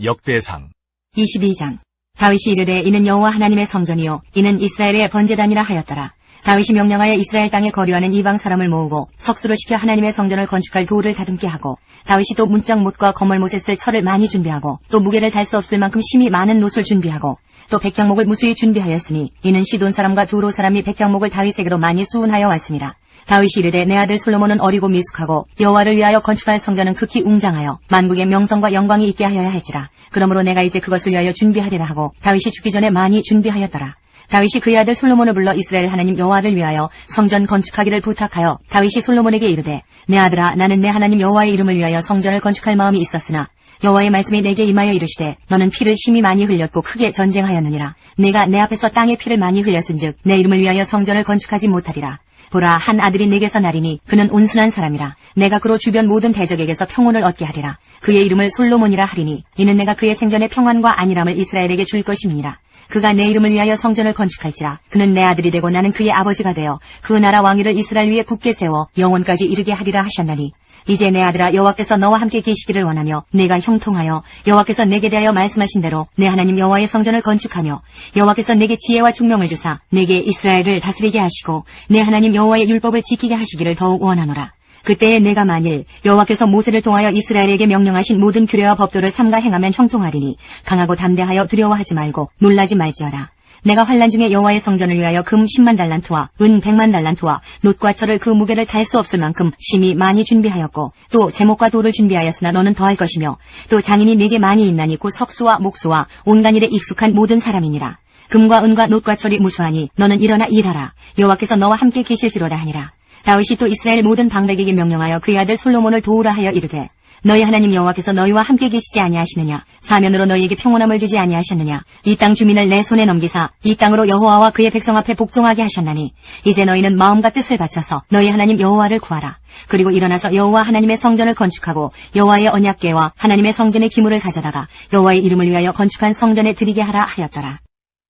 역대상 22장. 다윗이 이르되 이는 여호와 하나님의 성전이요 이는 이스라엘의 번제단이라 하였더라. 다윗이 명령하여 이스라엘 땅에 거류하는 이방 사람을 모으고 석수로 시켜 하나님의 성전을 건축할 돌을 다듬게 하고 다윗이 또 문짝못과 거멀못에 쓸 철을 많이 준비하고 또 무게를 달 수 없을 만큼 심이 많은 놋을 준비하고 또 백향목을 무수히 준비하였으니 이는 시돈 사람과 두로 사람이 백향목을 다윗에게로 많이 수운하여 왔습니다. 다윗이 이르되 내 아들 솔로몬은 어리고 미숙하고 여호와를 위하여 건축할 성전은 극히 웅장하여 만국의 명성과 영광이 있게 하여야 할지라. 그러므로 내가 이제 그것을 위하여 준비하리라 하고 다윗이 죽기 전에 많이 준비하였더라. 다윗이 그의 아들 솔로몬을 불러 이스라엘 하나님 여호와를 위하여 성전 건축하기를 부탁하여 다윗이 솔로몬에게 이르되 내 아들아 나는 내 하나님 여호와의 이름을 위하여 성전을 건축할 마음이 있었으나 여호와의 말씀이 내게 임하여 이르시되 너는 피를 심히 많이 흘렸고 크게 전쟁하였느니라. 내가 내 앞에서 땅에 피를 많이 흘렸은즉 내 이름을 위하여 성전을 건축하지 못하리라. 보라 한 아들이 내게서 나리니 그는 온순한 사람이라. 내가 그로 주변 모든 대적에게서 평온을 얻게 하리라. 그의 이름을 솔로몬이라 하리니 이는 내가 그의 생전의 평안과 안일함을 이스라엘에게 줄 것임이니라. 그가 내 이름을 위하여 성전을 건축할지라. 그는 내 아들이 되고 나는 그의 아버지가 되어 그 나라 왕위를 이스라엘 위에 굳게 세워 영원까지 이르게 하리라 하셨나니 이제 내 아들아 여호와께서 너와 함께 계시기를 원하며 내가 형통하여 여호와께서 내게 대하여 말씀하신 대로 내 하나님 여호와의 성전을 건축하며 여호와께서 내게 지혜와 총명을 주사 내게 이스라엘을 다스리게 하시고 내 하나님 여호와의 율법을 지키게 하시기를 더욱 원하노라. 그때에 내가 만일 여호와께서 모세를 통하여 이스라엘에게 명령하신 모든 규례와 법도를 삼가 행하면 형통하리니 강하고 담대하여 두려워하지 말고 놀라지 말지어다. 내가 환난 중에 여호와의 성전을 위하여 금 10만 달란트와 은 100만 달란트와 놋과 철을 그 무게를 달 수 없을 만큼 심히 많이 준비하였고 또 제목과 돌을 준비하였으나 너는 더할 것이며 또 장인이 네게 많이 있나니 곧 석수와 목수와 온갖 일에 익숙한 모든 사람이니라. 금과 은과 놋과 철이 무수하니 너는 일어나 일하라. 여호와께서 너와 함께 계실지로다 하니라. 다윗이 또 이스라엘 모든 방백에게 명령하여 그의 아들 솔로몬을 도우라 하여 이르되 너희 하나님 여호와께서 너희와 함께 계시지 아니하시느냐. 사면으로 너희에게 평온함을 주지 아니하셨느냐. 이 땅 주민을 내 손에 넘기사 이 땅으로 여호와와 그의 백성 앞에 복종하게 하셨나니 이제 너희는 마음과 뜻을 바쳐서 너희 하나님 여호와를 구하라. 그리고 일어나서 여호와 하나님의 성전을 건축하고 여호와의 언약궤와 하나님의 성전의 기물을 가져다가 여호와의 이름을 위하여 건축한 성전에 드리게 하라 하였더라.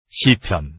시편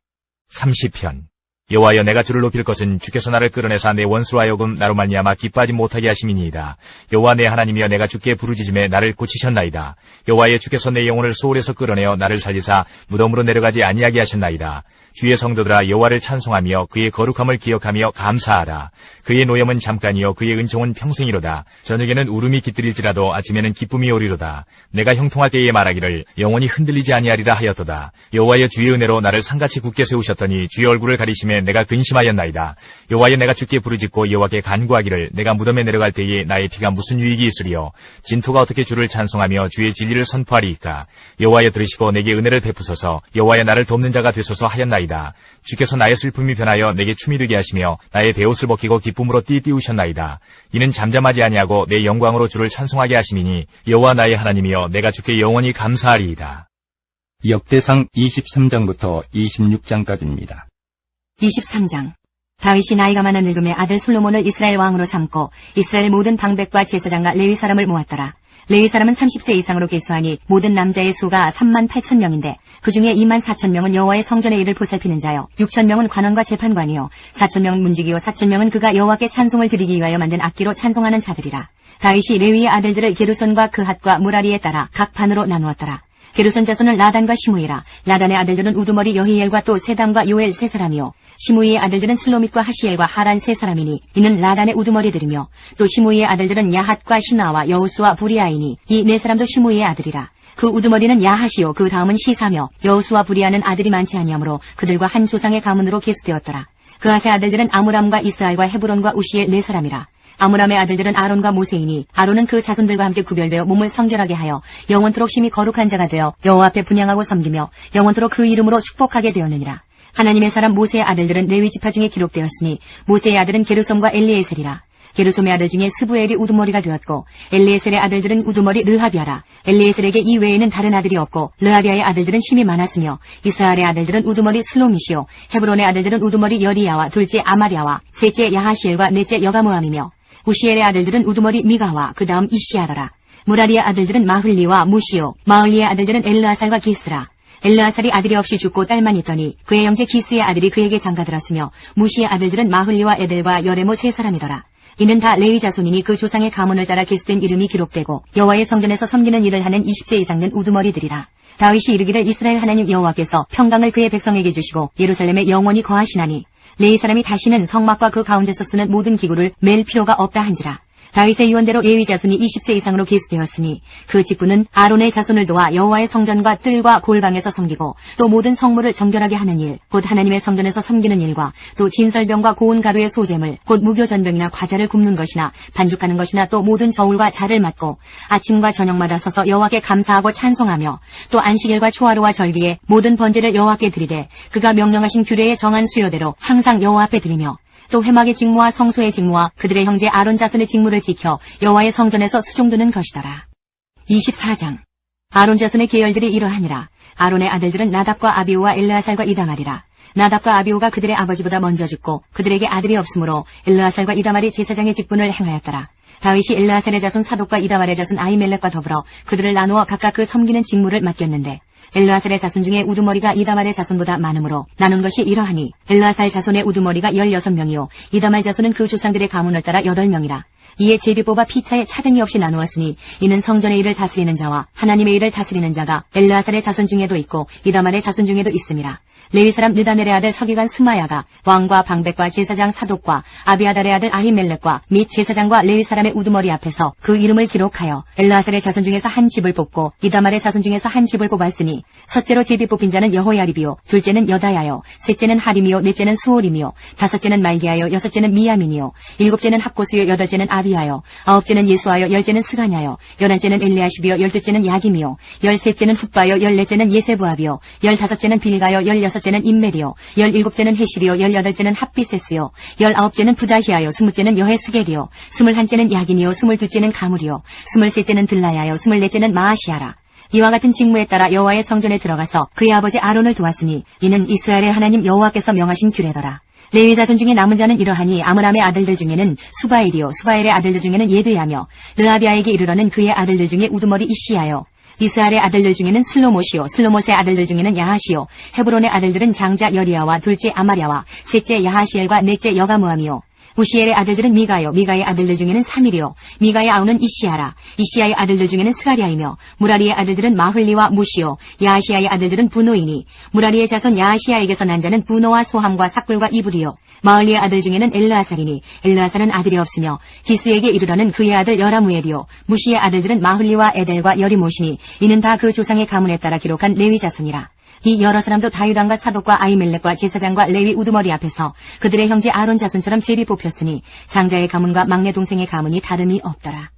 30편. 여호와여 내가 주를 높일 것은 주께서 나를 끌어내사 내 원수로 하여금 나로 말미암아 기뻐하지 못하게 하심이니이다. 여호와 내 하나님이여 내가 주께 부르짖음에 나를 고치셨나이다. 여호와여 주께서 내 영혼을 소홀에서 끌어내어 나를 살리사 무덤으로 내려가지 아니하게 하셨나이다. 주의 성도들아 여호와를 찬송하며 그의 거룩함을 기억하며 감사하라. 그의 노염은 잠깐이요 그의 은총은 평생이로다. 저녁에는 울음이 깃들일지라도 아침에는 기쁨이 오리로다. 내가 형통할 때에 말하기를 영원히 흔들리지 아니하리라 하였도다. 여호와여 주의 은혜로 나를 상같이 굳게 세우셨더니 주의 얼굴을 가리심에 내가 근심하였나이다. 여호와여 내가 주께 부르짖고 여호와께 간구하기를 내가 무덤에 내려갈 때에 나의 피가 무슨 유익이 있으리요. 진토가 어떻게 주를 찬송하며 주의 진리를 선포하리이까. 여호와여 들으시고 내게 은혜를 베푸소서. 여호와여 나를 돕는 자가 되소서 하였나이다. 주께서 나의 슬픔이 변하여 내게 춤이 되게 하시며 나의 베옷을 벗기고 기쁨으로 띠띠우셨나이다. 이는 잠잠하지 아니하고 내 영광으로 주를 찬송하게 하심이니 여호와 나의 하나님이여 내가 주께 영원히 감사하리이다. 역대상 23장부터 26장까지입니다. 23장. 다윗이 나이가 많아 늙음에 아들 솔로몬을 이스라엘 왕으로 삼고 이스라엘 모든 방백과 제사장과 레위 사람을 모았더라. 레위 사람은 30세 이상으로 계수하니 모든 남자의 수가 38,000명인데 그 중에 24,000명은 여호와의 성전의 일을 보살피는 자요 6,000명은 관원과 재판관이요 4,000명은 문지기요 4,000명은 그가 여호와께 찬송을 드리기 위하여 만든 악기로 찬송하는 자들이라. 다윗이 레위의 아들들을 게르손과 그핫과 무라리에 따라 각 반으로 나누었더라. 게르손 자손은 라단과 시므이라. 라단의 아들들은 우두머리 여히엘과 또 세담과 요엘 세 사람이요 시므이의 아들들은 슬로밋과 하시엘과 하란 세 사람이니 이는 라단의 우두머리들이며 또 시므이의 아들들은 야핫과 시나와 여우스와 부리아이니 이 네 사람도 시므이의 아들이라. 그 우두머리는 야하시요 그 다음은 시사며 여호수와 부리아는 아들이 많지 아니하므로 그들과 한 조상의 가문으로 계수되었더라. 그앗의 아들들은 아므람과 이스라엘과 헤브론과 우시엘 네 사람이라. 아므람의 아들들은 아론과 모세이니 아론은 그 자손들과 함께 구별되어 몸을 성결하게 하여 영원토록 심히 거룩한 자가 되어 여호와 앞에 분향하고 섬기며 영원토록 그 이름으로 축복하게 되었느니라. 하나님의 사람 모세의 아들들은 레위 지파 중에 기록되었으니 모세의 아들은 게르솜과 엘리에셀이라. 게르솜의 아들 중에 스부엘이 우두머리가 되었고 엘리에셀의 아들들은 우두머리 르하비아라. 엘리에셀에게 이 외에는 다른 아들이 없고 르하비아의 아들들은 심히 많았으며 이스라엘의 아들들은 우두머리 슬로미시오 헤브론의 아들들은 우두머리 여리야와 둘째 아마리아와 셋째 야하시엘과 넷째 여가무함이며 우시엘의 아들들은 우두머리 미가와 그 다음 이시아더라. 무라리의 아들들은 마흘리와 무시오 마흘리의 아들들은 엘르아살과 기스라. 엘르아살이 아들이 없이 죽고 딸만 있더니 그의 형제 기스의 아들이 그에게 장가들었으며 무시의 아들들은 마흘리와 에델과 여레모 세 사람이더라. 이는 다 레위 자손이니 그 조상의 가문을 따라 계수된 이름이 기록되고 여호와의 성전에서 섬기는 일을 하는 20세 이상 된 우두머리들이라. 다윗이 이르기를 이스라엘 하나님 여호와께서 평강을 그의 백성에게 주시고 예루살렘에 영원히 거하시나니 레위 사람이 다시는 성막과 그 가운데서 쓰는 모든 기구를 맬 필요가 없다 한지라. 다윗의 유언대로 레위 자손이 20세 이상으로 계수되었으니 그 직분은 아론의 자손을 도와 여호와의 성전과 뜰과 골방에서 섬기고 또 모든 성물을 정결하게 하는 일, 곧 하나님의 성전에서 섬기는 일과 또 진설병과 고운 가루의 소재물, 곧 무교전병이나 과자를 굽는 것이나 반죽하는 것이나 또 모든 저울과 자를 맡고 아침과 저녁마다 서서 여호와께 감사하고 찬송하며 또 안식일과 초하루와 절기에 모든 번제를 여호와께 드리되 그가 명령하신 규례의 정한 수요대로 항상 여호와 앞에 드리며 또 회막의 직무와 성소의 직무와 그들의 형제 아론 자손의 직무를 지켜 여호와의 성전에서 수종드는 것이더라. 24장 아론 자손의 계열들이 이러하니라. 아론의 아들들은 나답과 아비후와 엘르아살과 이다말이라. 나답과 아비후가 그들의 아버지보다 먼저 죽고 그들에게 아들이 없으므로 엘르아살과 이다말이 제사장의 직분을 행하였더라. 다윗이 엘르아살의 자손 사독과 이다말의 자손 아히멜렉과 더불어 그들을 나누어 각각 그 섬기는 직무를 맡겼는데 엘르아살의 자손 중에 우두머리가 이다말의 자손보다 많으므로 나눈 것이 이러하니 엘르아살 자손의 우두머리가 16명이요 이다말 자손은 그 조상들의 가문을 따라 8명이라. 이에 제비 뽑아 피차에 차등이 없이 나누었으니 이는 성전의 일을 다스리는 자와 하나님의 일을 다스리는 자가 엘르아살의 자손 중에도 있고 이다말의 자손 중에도 있음이라. 레위 사람 느다넬의 아들 서기관 스마야가 왕과 방백과 제사장 사독과 아비아달의 아들 아히멜렉과 및 제사장과 레위 사람의 우두머리 앞에서 그 이름을 기록하여 엘르아살의 자손 중에서 한 집을 뽑고 이다말의 자손 중에서 한 집을 뽑았으니 첫째로 제비 뽑힌 자는 여호야립이요 둘째는 여다야요 셋째는 하림이요 넷째는 수올임이요 다섯째는 말기야요 여섯째는 미야민이요 일곱째는 학고스요 여덟째는 아비야요 아홉째는 예수아요 열째는 스가냐요 열한째는 엘리아십이요 열두째는 야김이요 열셋째는 훗바요 열넷째는 예세부압이요 열다섯째는 빌가요 열여섯째는 임멜이요 열일곱째는 헤실이요 열여덟째는 핫비세스요 열아홉째는 부다히아요 스무째는 여헤스겔이요 스물한째는 야긴이요 스물두째는 가물이요 스물셋째는 들라야요 스물넷째는 마아시아라. 이와 같은 직무에 따라 여호와의 성전에 들어가서 그의 아버지 아론을 도왔으니 이는 이스라엘의 하나님 여호와께서 명하신 규례더라. 레위 자손 중에 남은 자는 이러하니 아므람의 아들들 중에는 수바엘이요 수바엘의 아들들 중에는 예드야며 르하비아에게 이르러는 그의 아들들 중에 우두머리 이시야요 이스라엘의 아들들 중에는 슬로못이요 슬로못의 아들들 중에는 야하시요 헤브론의 아들들은 장자 여리야와 둘째 아마랴와 셋째 야하시엘과 넷째 여가무함이요 우시엘의 아들들은 미가요 미가의 아들들 중에는 사밀이요 미가의 아우는 이시야라 이시야의 아들들 중에는 스가랴이며 무라리의 아들들은 마흘리와 무시요 야하시야의 아들들은 부노이니 무라리의 자손 야하시야에게서 난 자는 부노와 소함과 삭불과 이불이요 마흘리의 아들 중에는 엘르아살이니 엘르아살은 아들이 없으며 기스에게 이르러는 그의 아들 여라무엘이요 무시의 아들들은 마흘리와 에델과 여리모시니 이는 다 그 조상의 가문에 따라 기록한 레위 자손이라. 이 여러 사람도 다윗왕과 사독과 아히멜렉과 제사장과 레위 우두머리 앞에서 그들의 형제 아론 자손처럼 제비 뽑혔으니 장자의 가문과 막내 동생의 가문이 다름이 없더라.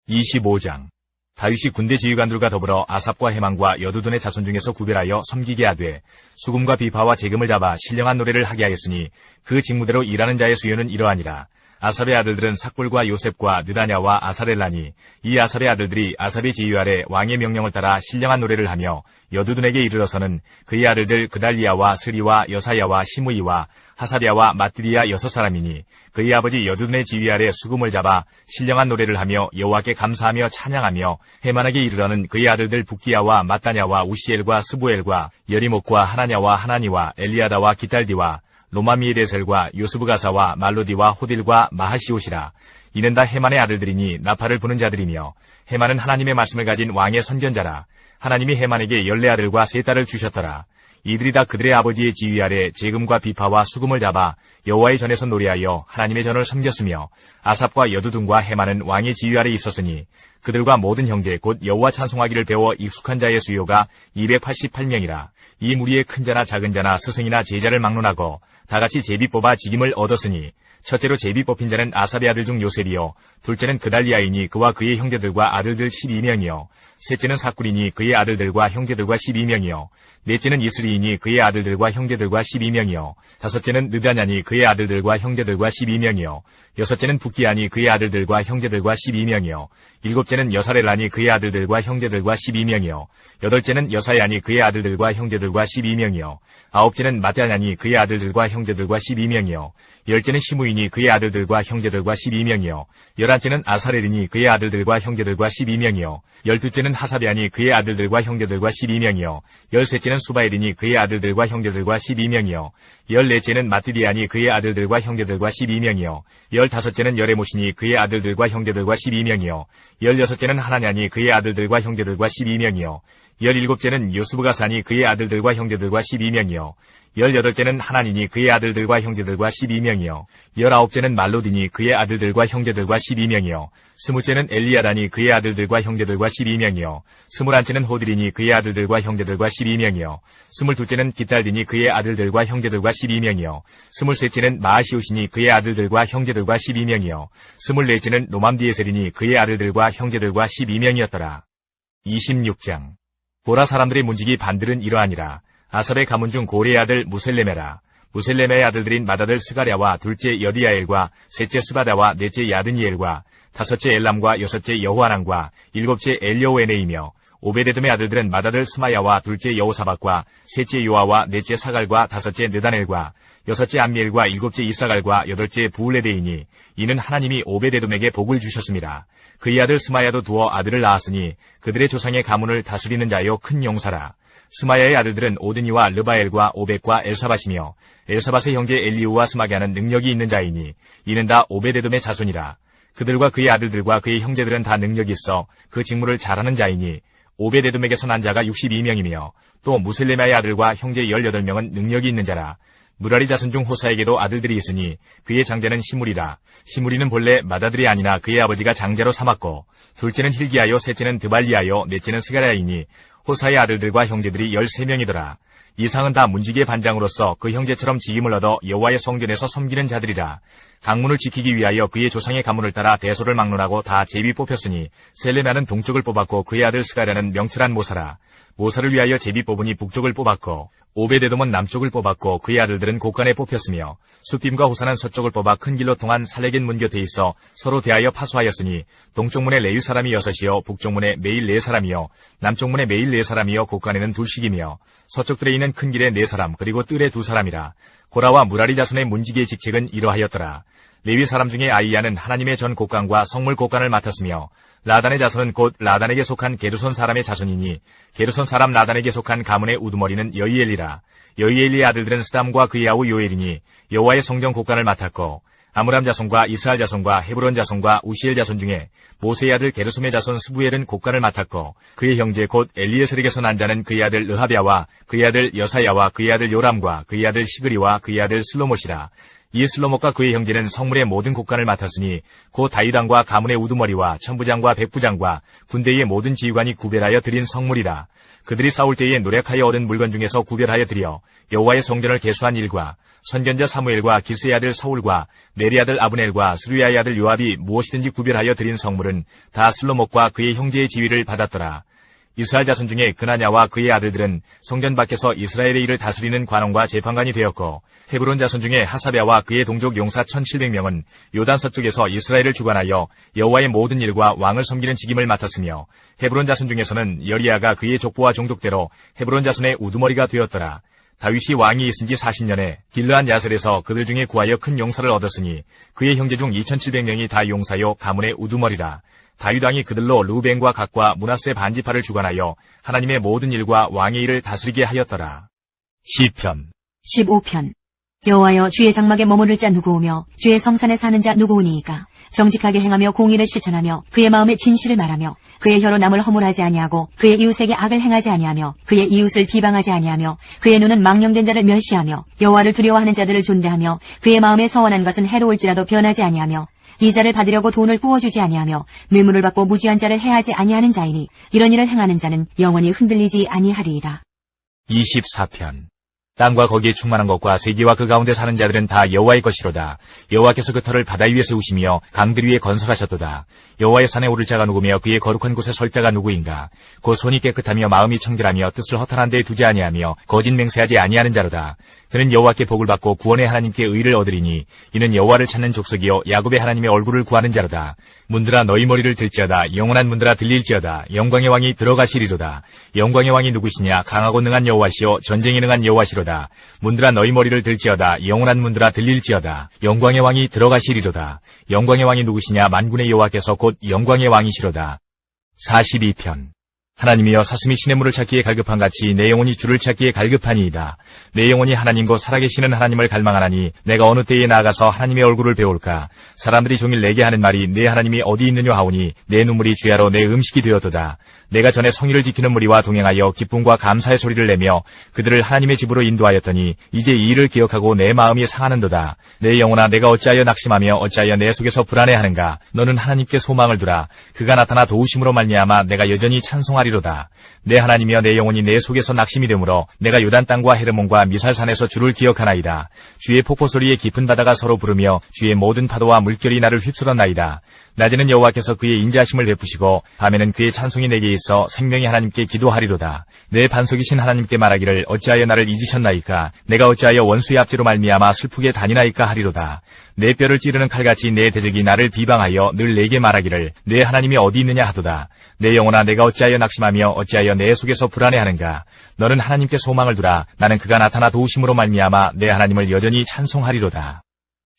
25장 다윗이 군대 지휘관들과 더불어 아삽과 헤만과 여두둔의 자손 중에서 구별하여 섬기게 하되 수금과 비파와 재금을 잡아 신령한 노래를 하게 하였으니 그 직무대로 일하는 자의 수요는 이러하니라. 아삽의 아들들은 삭불과 요셉과 느다냐와 아사렐라니 이 아삽의 아들들이 아삽의 지휘 아래 왕의 명령을 따라 신령한 노래를 하며 여두둔에게 이르러서는 그의 아들들 그달리아와 스리와 여사야와 시므이와 하사랴와 마띠리아 6사람이니 그의 아버지 여두둔의 지휘 아래 수금을 잡아 신령한 노래를 하며 여호와께 감사하며 찬양하며 헤만에게 이르러는 그의 아들들 북기야와 마따냐와 우시엘과 스부엘과 여리목과 하나냐와 하나니와 엘리아다와 기탈디와 로마미에데셀과 요스브가사와 말로디와 호딜과 마하시옷이라. 이는 다 헤만의 아들들이니 나팔을 부는 자들이며 헤만은 하나님의 말씀을 가진 왕의 선견자라. 하나님이 헤만에게 14아들과 3딸을 주셨더라. 이들이 다 그들의 아버지의 지휘 아래 재금과 비파와 수금을 잡아 여호와의 전에서 노래하여 하나님의 전을 섬겼으며 아삽과 여두둔과 헤만은 왕의 지휘 아래 있었으니 그들과 모든 형제 곧 여호와 찬송하기를 배워 익숙한 자의 수요가 288명이라. 이 무리의 큰 자나 작은 자나 스승이나 제자를 막론하고 다같이 제비 뽑아 직임을 얻었으니 첫째로 제비 뽑힌 자는 아삽의 아들 중 요셉이요, 둘째는 그달리아이니 그와 그의 형제들과 아들들 12명이요, 셋째는 사쿠리니 그의 아들들과 형제들과 12명이요, 넷째는 이스리이니 그의 아들들과 형제들과 12명이요, 다섯째는 느다냐니 그의 아들들과 형제들과 12명이요, 여섯째는 북기아니 그의 아들들과 형제들과 12명이요, 일곱째는 여사렐라니 그의 아들들과 형제들과 12명이요, 여덟째는 여사야니 그의 아들들과 형제들과 12명이요, 아홉째는 마따냐니 그의 아들들과 형제들과 12명이요, 열째는 시무이니 그의 아들들과 형제들과 12명이요, 열한째는 아사렐이니 그의 아들들과 형제들과 12명이요, 열두째는 하사비아니 그의 아들들과 형제들과 12명이요, 열셋째는 수바엘이니 그의 아들들과 형제들과 12명이요, 열넷째는 마띠디아니 그의 아들들과 형제들과 12명이요, 열다섯째는 여레모시니 그의 아들들과 형제들과 12명이요, 열여섯째는 하나냐니 그의 아들들과 형제들과 12명이요, 열일곱째는 요스부가사니 그의 아들들과 형제들과 12명이요, 열여덟째는 하나니니 그의 아들들과 형제들과 12명이요, 열아홉째는 말로디니 그의 아들들과 형제들과 12명이요, 스무째는 엘리야다니 그의 아들들과 형제들과 12명이요, 스물한째는 호드리니 그의 아들들과 형제들과 12명이요, 스물둘째는 기탈디니 그의 아들들과 형제들과 12명이요, 스물셋째는 마아시우시니 그의 아들들과 형제들과 12명이요, 스물넷째는 로맘디에셀이니 그의 아들들과 형제들과 12명이었더라. 26장. 보라, 사람들의 문지기 반들은 이러하니라. 아삽의 가문 중 고레의 아들 무셀레메라. 무셀레메의 아들들인 맏아들 스가랴와 둘째 여디야엘과 셋째 스바다와 넷째 야드니엘과 다섯째 엘람과 여섯째 여호하난과 일곱째 엘여오에네이며, 오베데돔의 아들들은 맏아들 스마야와 둘째 여호사박과 셋째 요아와 넷째 사갈과 다섯째 느다넬과 여섯째 암미엘과 일곱째 이사갈과 여덟째 부울레데이니, 이는 하나님이 오베데돔에게 복을 주셨습니다. 그의 아들 스마야도 두어 아들을 낳았으니 그들의 조상의 가문을 다스리는 자여 큰 용사라. 스마야의 아들들은 오드니와 르바엘과 오벳과 엘사밧이며, 엘사밧의 형제 엘리우와 스마갸는 능력이 있는 자이니 이는 다 오베데돔의 자손이라. 그들과 그의 아들들과 그의 형제들은 다 능력이 있어 그 직무를 잘하는 자이니 오베데돔에게서 난 자가 62명이며 또 무셀레마의 아들과 형제 18명은 능력이 있는 자라. 무라리 자손 중 호사에게도 아들들이 있으니 그의 장자는 시므리라. 시므리는 본래 맏아들이 아니나 그의 아버지가 장자로 삼았고, 둘째는 힐기야요, 셋째는 드발리야요, 넷째는 스가랴이니 호사의 아들들과 형제들이 13명이더라. 이상은 다 문지기의 반장으로서 그 형제처럼 직임을 얻어 여호와의 성전에서 섬기는 자들이라. 강문을 지키기 위하여 그의 조상의 가문을 따라 대소를 막론하고 다 제비 뽑혔으니 셀레나는 동쪽을 뽑았고 그의 아들 스가랴는 명철한 모사라. 모사를 위하여 제비 뽑으니 북쪽을 뽑았고 오베데돔은 남쪽을 뽑았고 그의 아들들은 곳간에 뽑혔으며 수빔과 호사는 서쪽을 뽑아 큰 길로 통한 살레겐 문 곁에 있어 서로 대하여 파수하였으니 동쪽문에 레위 사람이 6이요 북쪽문에 매일 4사람이요 남쪽문에 매일 4사람이요 곳간에는 둘씩이며 서쪽들에 있는 큰 길에 4사람 그리고 뜰에 2사람이라. 고라와 무라리 자손의 문지기의 직책은 이러하였더라. 레위 사람 중에 아이야는 하나님의 전 곳간과 성물 곳간을 맡았으며 라단의 자손은 곧 라단에게 속한 게르손 사람의 자손이니 게르손 사람 라단에게 속한 가문의 우두머리는 여이엘이라. 여이엘의 아들들은 스담과 그의 아우 요엘이니 여호와의 성전 곳간을 맡았고 아므람 자손과 이스라엘 자손과 헤브론 자손과 우시엘 자손 중에 모세의 아들 게르솜의 자손 스부엘은 곳간을 맡았고 그의 형제 곧 엘리에셀에게서 난 자는 그의 아들 르하비아와 그의 아들 여사야와 그의 아들 요람과 그의 아들 시그리와 그의 아들 슬로못이라. 이 슬로못과 그의 형제는 성물의 모든 곳간을 맡았으니 곧 다윗왕과 가문의 우두머리와 천부장과 백부장과 군대의 모든 지휘관이 구별하여 드린 성물이라. 그들이 싸울 때에 노력하여 얻은 물건 중에서 구별하여 드려 여호와의 성전을 개수한 일과 선견자 사무엘과 기스의 아들 사울과 네리 아들 아브넬과 스루야의 아들 요압이 무엇이든지 구별하여 드린 성물은 다 슬로못과 그의 형제의 지위를 받았더라. 이스라엘 자손 중에 그나냐와 그의 아들들은 성전 밖에서 이스라엘의 일을 다스리는 관원과 재판관이 되었고 헤브론 자손 중에 하사베아와 그의 동족 용사 1700명은 요단 서쪽에서 이스라엘을 주관하여 여호와의 모든 일과 왕을 섬기는 직임을 맡았으며 헤브론 자손 중에서는 여리야가 그의 족보와 종족대로 헤브론 자손의 우두머리가 되었더라. 다윗이 왕이 있은 지 40년에 길르한 야셀에서 그들 중에 구하여 큰 용사를 얻었으니 그의 형제 중 2700명이 다 용사요 가문의 우두머리라. 다윗 왕이 그들로 루벤과 갓과 므낫세 반지파를 주관하여 하나님의 모든 일과 왕의 일을 다스리게 하였더라. 시편 15편. 여호와여, 주의 장막에 머무를 자 누구오며 주의 성산에 사는 자 누구오니이까. 정직하게 행하며 공의를 실천하며 그의 마음에 진실을 말하며 그의 혀로 남을 허물하지 아니하고 그의 이웃에게 악을 행하지 아니하며 그의 이웃을 비방하지 아니하며 그의 눈은 망령된 자를 멸시하며 여호와를 두려워하는 자들을 존대하며 그의 마음에 서원한 것은 해로울지라도 변하지 아니하며 이자를 받으려고 돈을 부어주지 아니하며 뇌물을 받고 무지한 자를 해하지 아니하는 자이니 이런 일을 행하는 자는 영원히 흔들리지 아니하리이다. 24편. 땅과 거기에 충만한 것과 세계와 그 가운데 사는 자들은 다 여호와의 것이로다. 여호와께서 그 터를 바다 위에 세우시며 강들 위에 건설하셨도다. 여호와의 산에 오를 자가 누구며 그의 거룩한 곳에 설 자가 누구인가. 곧 손이 깨끗하며 마음이 청결하며 뜻을 허탄한 데에 두지 아니하며 거짓 맹세하지 아니하는 자로다. 그는 여호와께 복을 받고 구원의 하나님께 의를 얻으리니 이는 여호와를 찾는 족속이요 야곱의 하나님의 얼굴을 구하는 자로다. 문들아 너희 머리를 들지어다. 영원한 문들아 들릴지어다. 영광의 왕이 들어가시리로다. 영광의 왕이 누구시냐. 강하고 능한 여호와시요 전쟁에 능한 여호와시로다. 문들아 너희 머리를 들지어다. 영원한 문들아 들릴지어다. 영광의 왕이 들어가시리로다. 영광의 왕이 누구시냐. 만군의 여호와께서 곧 영광의 왕이시로다. 42편. 하나님이여 사슴이 시냇물을 찾기에 갈급한 같이 내 영혼이 주를 찾기에 갈급하니이다. 내 영혼이 하나님과 살아계시는 하나님을 갈망하나니 내가 어느 때에 나아가서 하나님의 얼굴을 배울까. 사람들이 종일 내게 하는 말이 내 하나님이 어디 있느냐 하오니 내 눈물이 주야로 내 음식이 되었도다. 내가 전에 성의를 지키는 무리와 동행하여 기쁨과 감사의 소리를 내며 그들을 하나님의 집으로 인도하였더니 이제 이 일을 기억하고 내 마음이 상하는도다. 내 영혼아 내가 어찌하여 낙심하며 어찌하여 내 속에서 불안해하는가. 너는 하나님께 소망을 두라. 그가 나타나 도우심으로 말미암아 내가 여전히 찬송하리로다. 내 하나님이여 내 영혼이 내 속에서 낙심이 되므로 내가 요단 땅과 헤르몬과 미살산에서 주를 기억하나이다. 주의 폭포 소리에 깊은 바다가 서로 부르며 주의 모든 파도와 물결이 나를 휩쓸었나이다. 낮에는 여호와께서 그의 인자하심을 베푸시고 밤에는 그의 찬송이 내게 있어 생명의 하나님께 기도하리로다. 내 반석이신 하나님께 말하기를 어찌하여 나를 잊으셨나이까. 내가 어찌하여 원수의 압제로 말미암아 슬프게 다니나이까 하리로다. 내 뼈를 찌르는 칼같이 내 대적이 나를 비방하여 늘 내게 말하기를 내 하나님이 어디 있느냐 하도다. 내 영혼아 내가 어찌하여 낙심하며 어찌하여 내 속에서 불안해하는가. 너는 하나님께 소망을 두라. 나는 그가 나타나 도우심으로 말미암아 내 하나님을 여전히 찬송하리로다.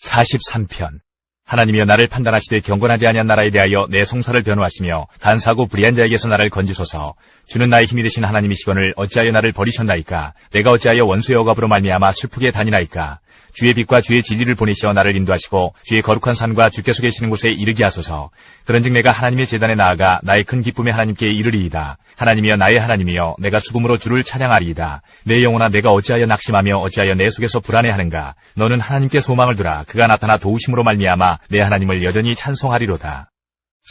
43편. 하나님이여 나를 판단하시되 경건하지 아니한 나라에 대하여 내 송사를 변호하시며 간사하고 불의한 자에게서 나를 건지소서. 주는 나의 힘이 되신 하나님이시거늘 어찌하여 나를 버리셨나이까. 내가 어찌하여 원수의 억압으로 말미암아 슬프게 다니나이까. 주의 빛과 주의 진리를 보내시어 나를 인도하시고 주의 거룩한 산과 주께서 계시는 곳에 이르게 하소서. 그런즉 내가 하나님의 제단에 나아가 나의 큰 기쁨의 하나님께 이르리이다. 하나님이여 나의 하나님이여 내가 수금으로 주를 찬양하리이다. 내 영혼아 내가 어찌하여 낙심하며 어찌하여 내 속에서 불안해하는가. 너는 하나님께 소망을 두라. 그가 나타나 도우심으로 말미암아 내 하나님을 여전히 찬송하리로다.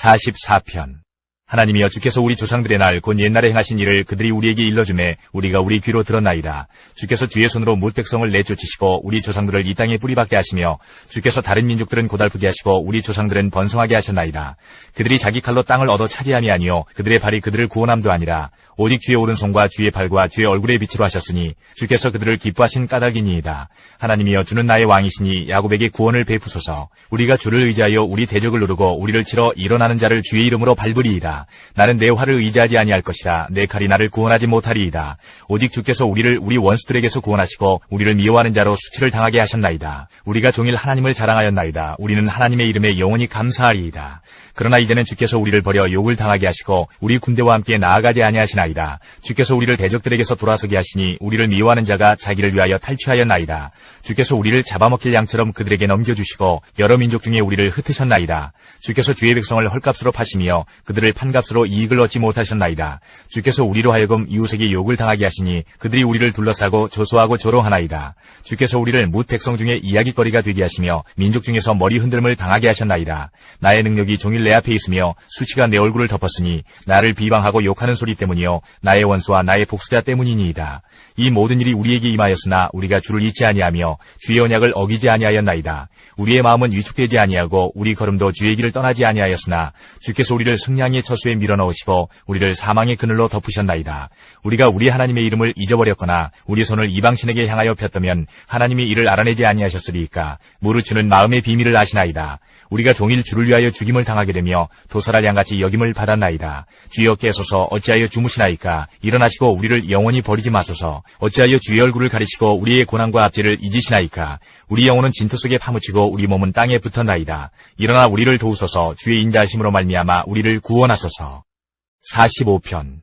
44편. 하나님이여 주께서 우리 조상들의 날 곧 옛날에 행하신 일을 그들이 우리에게 일러주매 우리가 우리 귀로 들었나이다. 주께서 주의 손으로 뭇 백성을 내쫓으시고 우리 조상들을 이 땅에 뿌리박게 하시며 주께서 다른 민족들은 고달프게 하시고 우리 조상들은 번성하게 하셨나이다. 그들이 자기 칼로 땅을 얻어 차지함이 아니요 그들의 발이 그들을 구원함도 아니라 오직 주의 오른손과 주의 팔과 주의 얼굴의 빛으로 하셨으니 주께서 그들을 기뻐하신 까닭이니이다. 하나님이여 주는 나의 왕이시니 야곱에게 구원을 베푸소서. 우리가 주를 의지하여 우리 대적을 누르고 우리를 치러 일어나는 자를 주의 이름으로 밟으리이다. 나는 내 활을 의지하지 아니할 것이라. 내 칼이 나를 구원하지 못하리이다. 오직 주께서 우리를 우리 원수들에게서 구원하시고 우리를 미워하는 자로 수치를 당하게 하셨나이다. 우리가 종일 하나님을 자랑하였나이다. 우리는 하나님의 이름에 영원히 감사하리이다. 그러나 이제는 주께서 우리를 버려 욕을 당하게 하시고 우리 군대와 함께 나아가지 아니하시나이다. 주께서 우리를 대적들에게서 돌아서게 하시니 우리를 미워하는 자가 자기를 위하여 탈취하였나이다. 주께서 우리를 잡아먹힐 양처럼 그들에게 넘겨주시고 여러 민족 중에 우리를 흩으셨나이다. 주께서 주의 백성을 헐값으로 파시며 그들을 판값으로 이익을 얻지 못하셨나이다. 주께서 우리로 하여금 이웃에게 욕을 당하게 하시니 그들이 우리를 둘러싸고 조소하고 조롱하나이다. 주께서 우리를 뭇 백성 중에 이야기거리가 되게 하시며 민족 중에서 머리 흔들음을 당하게 하셨나이다. 나의 능력이 종일 내 앞에 있으며 수치가 내 얼굴을 덮었으니 나를 비방하고 욕하는 소리 때문이요 나의 원수와 나의 복수자 때문이니이다. 이 모든 일이 우리에게 임하였으나 우리가 주를 잊지 아니하며 주의 언약을 어기지 아니하였나이다. 우리의 마음은 위축되지 아니하고 우리 걸음도 주의 길을 떠나지 아니하였으나 주께서 우리를 승량의 처수에 밀어넣으시고 우리를 사망의 그늘로 덮으셨나이다. 우리가 우리 하나님의 이름을 잊어버렸거나 우리 손을 이방신에게 향하여 폈다면 하나님이 이를 알아내지 아니하셨으리이까. 무릇 주는 마음의 비밀을 아시나이다. 우리가 종일 주를 위하여 죽임을 당하게 되며 도살할 양같이 여김을 받았나이다. 주여 깨소서. 어찌하여 주무시나이까. 일어나시고 우리를 영원히 버리지 마소서. 어찌하여 주의 얼굴을 가리시고 우리의 고난과 압제를 잊으시나이까. 우리 영혼은 진토 속에 파묻히고 우리 몸은 땅에 붙었나이다. 일어나 우리를 도우소서. 주의 인자하심으로 말미암아 우리를 구원하소서. 45편.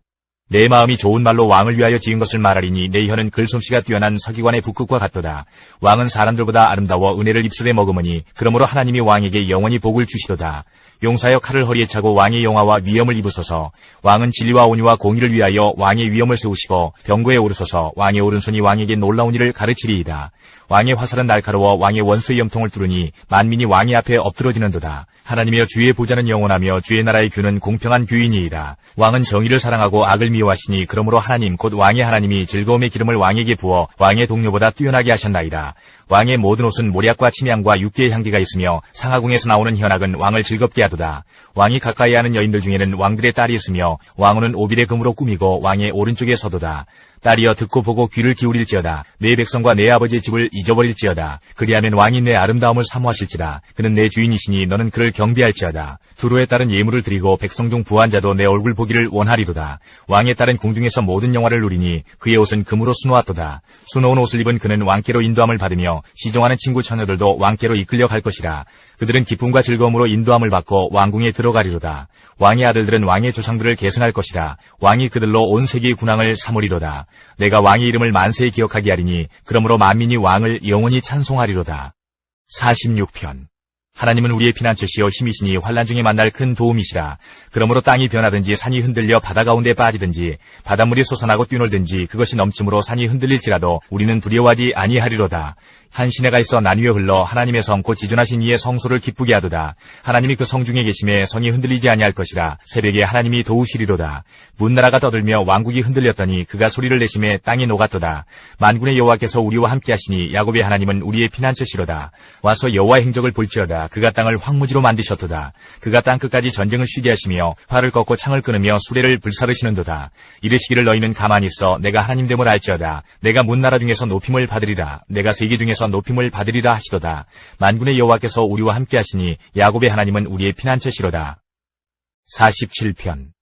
내 마음이 좋은 말로 왕을 위하여 지은 것을 말하리니 내 혀는 글솜씨가 뛰어난 서기관의 북극과 같도다. 왕은 사람들보다 아름다워 은혜를 입술에 머금으니 그러므로 하나님이 왕에게 영원히 복을 주시도다. 용사여 칼을 허리에 차고 왕의 영화와 위엄을 입으소서. 왕은 진리와 온유와 공의를 위하여 왕의 위엄을 세우시고 병거에 오르소서. 왕의 오른손이 왕에게 놀라운 일을 가르치리이다. 왕의 화살은 날카로워 왕의 원수의 염통을 뚫으니 만민이 왕의 앞에 엎드러지는도다. 하나님이여 주의 보좌는 영원하며 주의 나라의 규는 공평한 규이니이다. 왕은 정의를 사랑하고 악을 미워하시니 그러므로 하나님 곧 왕의 하나님이 즐거움의 기름을 왕에게 부어 왕의 동료보다 뛰어나게 하셨나이다. 왕의 모든 옷은 모략과 침향과 육개의 향기가 있으며 상하궁에서 나오는 현악은 왕을 즐겁게 하도다. 왕이 가까이 하는 여인들 중에는 왕들의 딸이 있으며 왕후는 오빌의 금으로 꾸미고 왕의 오른쪽에 서도다. 딸이여 듣고 보고 귀를 기울일지어다. 내 백성과 내 아버지의 집을 잊어버릴지어다. 그리하면 왕이 내 아름다움을 사모하실지라. 그는 내 주인이시니 너는 그를 경배할지어다. 두로의 딸은 예물을 드리고 백성 중 부한 자도 내 얼굴 보기를 원하리도다. 왕의 딸은 궁중에서 모든 영화를 누리니 그의 옷은 금으로 수놓았도다. 수놓은 옷을 입은 그는 왕께로 인도함을 받으며 시종하는 친구 처녀들도 왕께로 이끌려 갈 것이라. 그들은 기쁨과 즐거움으로 인도함을 받고 왕궁에 들어가리로다. 왕의 아들들은 왕의 조상들을 계승할 것이라. 왕이 그들로 온 세계의 군왕을 삼으리로다. 내가 왕의 이름을 만세에 기억하게 하리니 그러므로 만민이 왕을 영원히 찬송하리로다. 46편. 하나님은 우리의 피난처시여 힘이시니 환난 중에 만날 큰 도움이시라. 그러므로 땅이 변하든지 산이 흔들려 바다 가운데 빠지든지 바닷물이 솟아나고 뛰놀든지 그것이 넘침으로 산이 흔들릴지라도 우리는 두려워하지 아니하리로다. 한 시내가 있어 나뉘어 흘러 하나님의 성 곧 지존하신 이의 성소를 기쁘게 하도다. 하나님이 그 성 중에 계심에 성이 흔들리지 아니할 것이라. 새벽에 하나님이 도우시리로다. 문나라가 떠들며 왕국이 흔들렸더니 그가 소리를 내심에 땅이 녹았도다. 만군의 여호와께서 우리와 함께하시니 야곱의 하나님은 우리의 피난처시로다. 와서 여호와의 행적을 볼지어다. 그가 땅을 황무지로 만드셨도다. 그가 땅끝까지 전쟁을 쉬게 하시며 활을 꺾고 창을 끊으며 수레를 불사르시는도다. 이르시기를 너희는 가만히 있어 내가 하나님됨을 알지어다. 내가 문나라 중에서 높임을 받으리라. 내가 세계 중에서 높임을 받으리라 하시도다. 만군의 여호와께서 우리와 함께하시니 야곱의 하나님은 우리의 피난처시로다. 47편.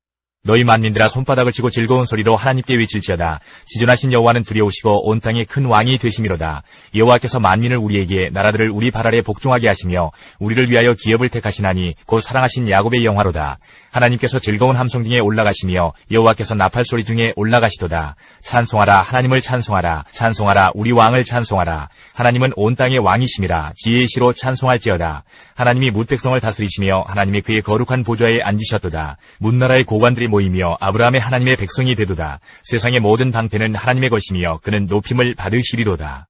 너희 만민들아 손바닥을 치고 즐거운 소리로 하나님께 외칠지어다. 지존하신 여호와는 두려우시고 온 땅에 큰 왕이 되심이로다. 여호와께서 만민을 우리에게 나라들을 우리 발 아래 복종하게 하시며 우리를 위하여 기업을 택하시나니 곧 사랑하신 야곱의 영화로다. 하나님께서 즐거운 함성 중에 올라가시며 여호와께서 나팔 소리 중에 올라가시도다. 찬송하라 하나님을 찬송하라. 찬송하라 우리 왕을 찬송하라. 하나님은 온 땅의 왕이심이라. 지혜의 시로 찬송할지어다. 하나님이 뭇백성을 다스리시며 하나님이 그의 거룩한 보좌에 앉으셨도다. 문나라의 고관들이 모이며 아브라함의 하나님의 백성이 되도다. 세상의 모든 방패는 하나님의 것이며 그는 높임을 받으시리로다.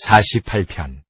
48편.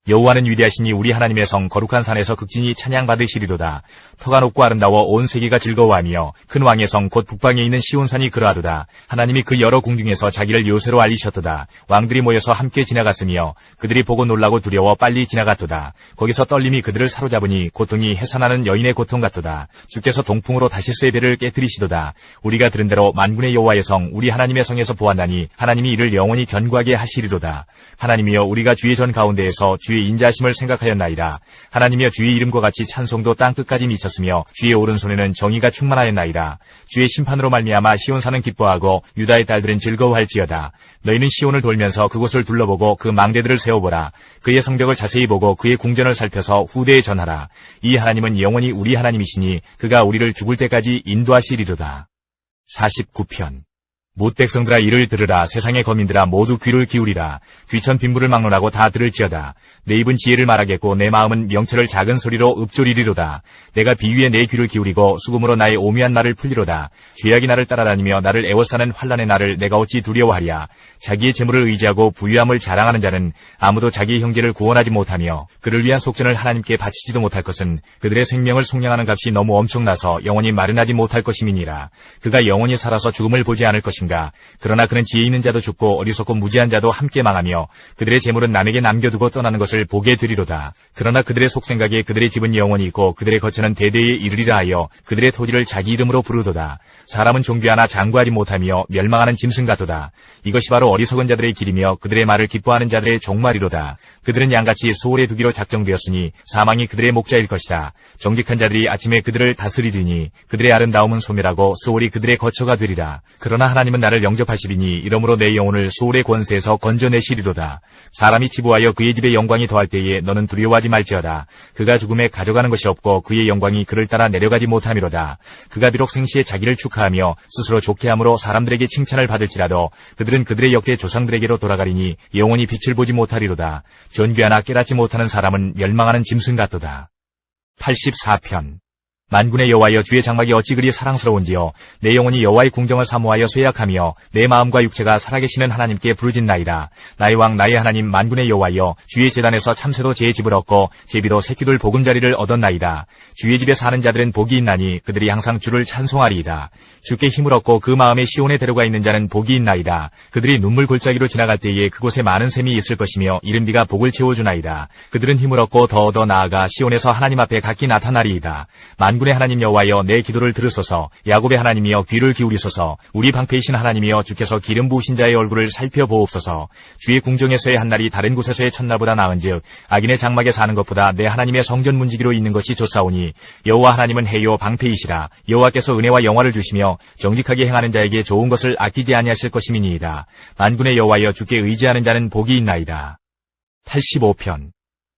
여호와는 위대하시니 우리 하나님의 성 거룩한 산에서 극진히 찬양받으시리로다. 터가 높고 아름다워 온 세계가 즐거워하며 큰 왕의 성 곧 북방에 있는 시온산이 그러하도다. 하나님이 그 여러 궁중에서 자기를 요새로 알리셨도다. 왕들이 모여서 함께 지나갔으며 그들이 보고 놀라고 두려워 빨리 지나갔도다. 거기서 떨림이 그들을 사로잡으니 고통이 해산하는 여인의 고통 같도다. 주께서 동풍으로 다시스의 배를 깨뜨리시도다. 우리가 들은 대로 만군의 여호와의 성 우리 하나님의 성에서 보았나니 하나님이 이를 영원히 견고하게 하시리로다. 하나님이여 우리가 주의 전 가운데에서 주의 인자하심을 생각하였나이다. 하나님이여 주의 이름과 같이 찬송도 땅끝까지 미쳤으며 주의 오른손에는 정의가 충만하였나이다. 주의 심판으로 말미암아 시온산은 기뻐하고 유다의 딸들은 즐거워할지어다. 너희는 시온을 돌면서 그곳을 둘러보고 그 망대들을 세워보라. 그의 성벽을 자세히 보고 그의 궁전을 살펴서 후대에 전하라. 이 하나님은 영원히 우리 하나님이시니 그가 우리를 죽을 때까지 인도하시리로다. 49편. 못 백성들아 이를 들으라. 세상의 거민들아 모두 귀를 기울이라. 귀천 빈부를 막론하고 다 들을지어다. 내 입은 지혜를 말하겠고 내 마음은 명철을 작은 소리로 읊조리리로다. 내가 비위에 내 귀를 기울이고 수금으로 나의 오묘한 날을 풀리로다. 죄악이 나를 따라다니며 나를 애워싸는 환난의 날을 내가 어찌 두려워하랴. 자기의 재물을 의지하고 부유함을 자랑하는 자는 아무도 자기의 형제를 구원하지 못하며 그를 위한 속전을 하나님께 바치지도 못할 것은 그들의 생명을 속량하는 값이 너무 엄청나서 영원히 마련하지 못할 것임이니라. 그가 영원히 살아서 죽음을 보지 않을 것인가. 그러나 그는 지혜 있는 자도 죽고 어리석고 무지한 자도 함께 망하며 그들의 재물은 남에게 남겨두고 떠나는 것을 보게 되리로다. 그러나 그들의 속생각에 그들의 집은 영원히 있고 그들의 거처는 대대에 이르리라 하여 그들의 토지를 자기 이름으로 부르도다. 사람은 종교 하나 장구하지 못하며 멸망하는 짐승 같도다. 이것이 바로 어리석은 자들의 길이며 그들의 말을 기뻐하는 자들의 종말이로다. 그들은 양같이 소홀에 두기로 작정되었으니 사망이 그들의 목자일 것이다. 정직한 자들이 아침에 그들을 다스리리니 그들의 아름다움은 소멸하고 소홀이 그들의 거처가 되리라. 그러나 하나님은 하나님은 나를 영접하시리니 이러므로 내 영혼을 소울의 권세에서 건져내시리로다. 사람이 치부하여 그의 집에 영광이 더할 때에 너는 두려워하지 말지어다. 그가 죽음에 가져가는 것이 없고 그의 영광이 그를 따라 내려가지 못함이로다. 그가 비록 생시에 자기를 축하하며 스스로 좋게 함으로 사람들에게 칭찬을 받을지라도 그들은 그들의 역대 조상들에게로 돌아가리니 영원히 빛을 보지 못하리로다. 존귀하나 깨닫지 못하는 사람은 멸망하는 짐승 같도다. 84편. 만군의 여호와여, 주의 장막이 어찌 그리 사랑스러운지요. 내 영혼이 여호와의 궁정을 사모하여 쇠약하며 내 마음과 육체가 살아계시는 하나님께 부르짖나이다. 나의 왕 나의 하나님 만군의 여호와여, 주의 제단에서 참새도 제 집을 얻고 제비도 새끼들 보금자리를 얻었나이다. 주의 집에 사는 자들은 복이 있나니 그들이 항상 주를 찬송하리이다. 주께 힘을 얻고 그 마음에 시온에 데려가 있는 자는 복이 있나이다. 그들이 눈물 골짜기로 지나갈 때에 그곳에 많은 샘이 있을 것이며 이른 비가 복을 채워주나이다. 그들은 힘을 얻고 더 나아가 시온에서 하나님 앞에 각기 나타나리이다. 만군의 하나님 여호와여, 내 기도를 들으소서. 야곱의 하나님이여, 귀를 기울이소서. 우리 방패이신 하나님이여, 주께서 기름 부으신 자의 얼굴을 살펴보옵소서. 주의 궁정에서의 한날이 다른 곳에서의 첫날보다 나은즉 악인의 장막에 사는 것보다 내 하나님의 성전 문지기로 있는 것이 좋사오니 여호와 하나님은 해요 방패이시라. 여호와께서 은혜와 영화를 주시며 정직하게 행하는 자에게 좋은 것을 아끼지 아니하실 것임이니이다. 만군의 여호와여, 주께 의지하는 자는 복이 있나이다. 85편.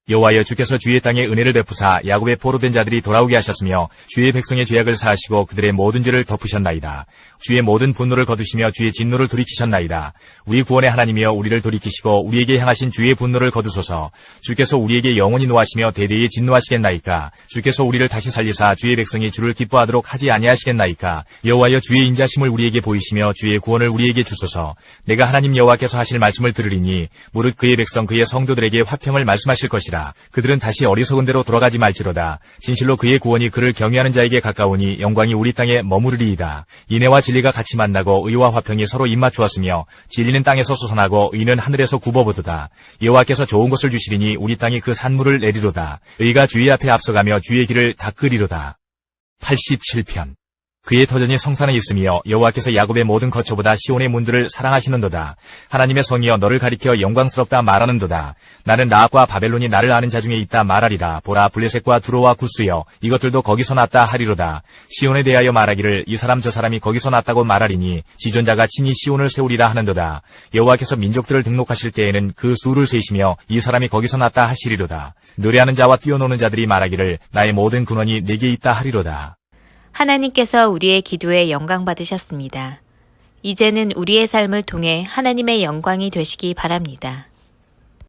여호와여, 주께서 주의 땅에 은혜를 베푸사 야곱의 포로된 자들이 돌아오게 하셨으며 주의 백성의 죄악을 사하시고 그들의 모든 죄를 덮으셨나이다. 주의 모든 분노를 거두시며 주의 진노를 돌이키셨나이다. 우리 구원의 하나님이여, 우리를 돌이키시고 우리에게 향하신 주의 분노를 거두소서. 주께서 우리에게 영원히 노하시며 대대에 진노하시겠나이까. 주께서 우리를 다시 살리사 주의 백성이 주를 기뻐하도록 하지 아니하시겠나이까. 여호와여, 주의 인자심을 우리에게 보이시며 주의 구원을 우리에게 주소서. 내가 하나님 여호와께서 하실 말씀을 들으리니 무릇 그의 백성 그의 성도들에게 화평을 말씀하실 것이라. 그들은 다시 어리석은 대로 돌아가지 말지로다. 진실로 그의 구원이 그를 경외하는 자에게 가까우니 영광이 우리 땅에 머무르리이다. 인애와 진리가 같이 만나고 의와 화평이 서로 입맞추었으며 진리는 땅에서 솟아나고 의는 하늘에서 굽어보도다. 여호와께서 좋은 것을 주시리니 우리 땅이 그 산물을 내리로다. 의가 주의 앞에 앞서가며 주의 길을 닦으리로다. 87편. 그의 터전이 성산에 있으며 여호와께서 야곱의 모든 거처보다 시온의 문들을 사랑하시는도다. 하나님의 성이여, 너를 가리켜 영광스럽다 말하는도다. 나는 라합과 바벨론이 나를 아는 자 중에 있다 말하리라. 보라, 블레셋과 두로와 구스여, 이것들도 거기서 났다 하리로다. 시온에 대하여 말하기를 이 사람 저 사람이 거기서 났다고 말하리니 지존자가 친히 시온을 세우리라 하는도다. 여호와께서 민족들을 등록하실 때에는 그 수를 세시며 이 사람이 거기서 났다 하시리로다. 노래하는 자와 뛰어노는 자들이 말하기를 나의 모든 근원이 내게 있다 하리로다. 하나님께서 우리의 기도에 영광 받으셨습니다. 이제는 우리의 삶을 통해 하나님의 영광이 되시기 바랍니다.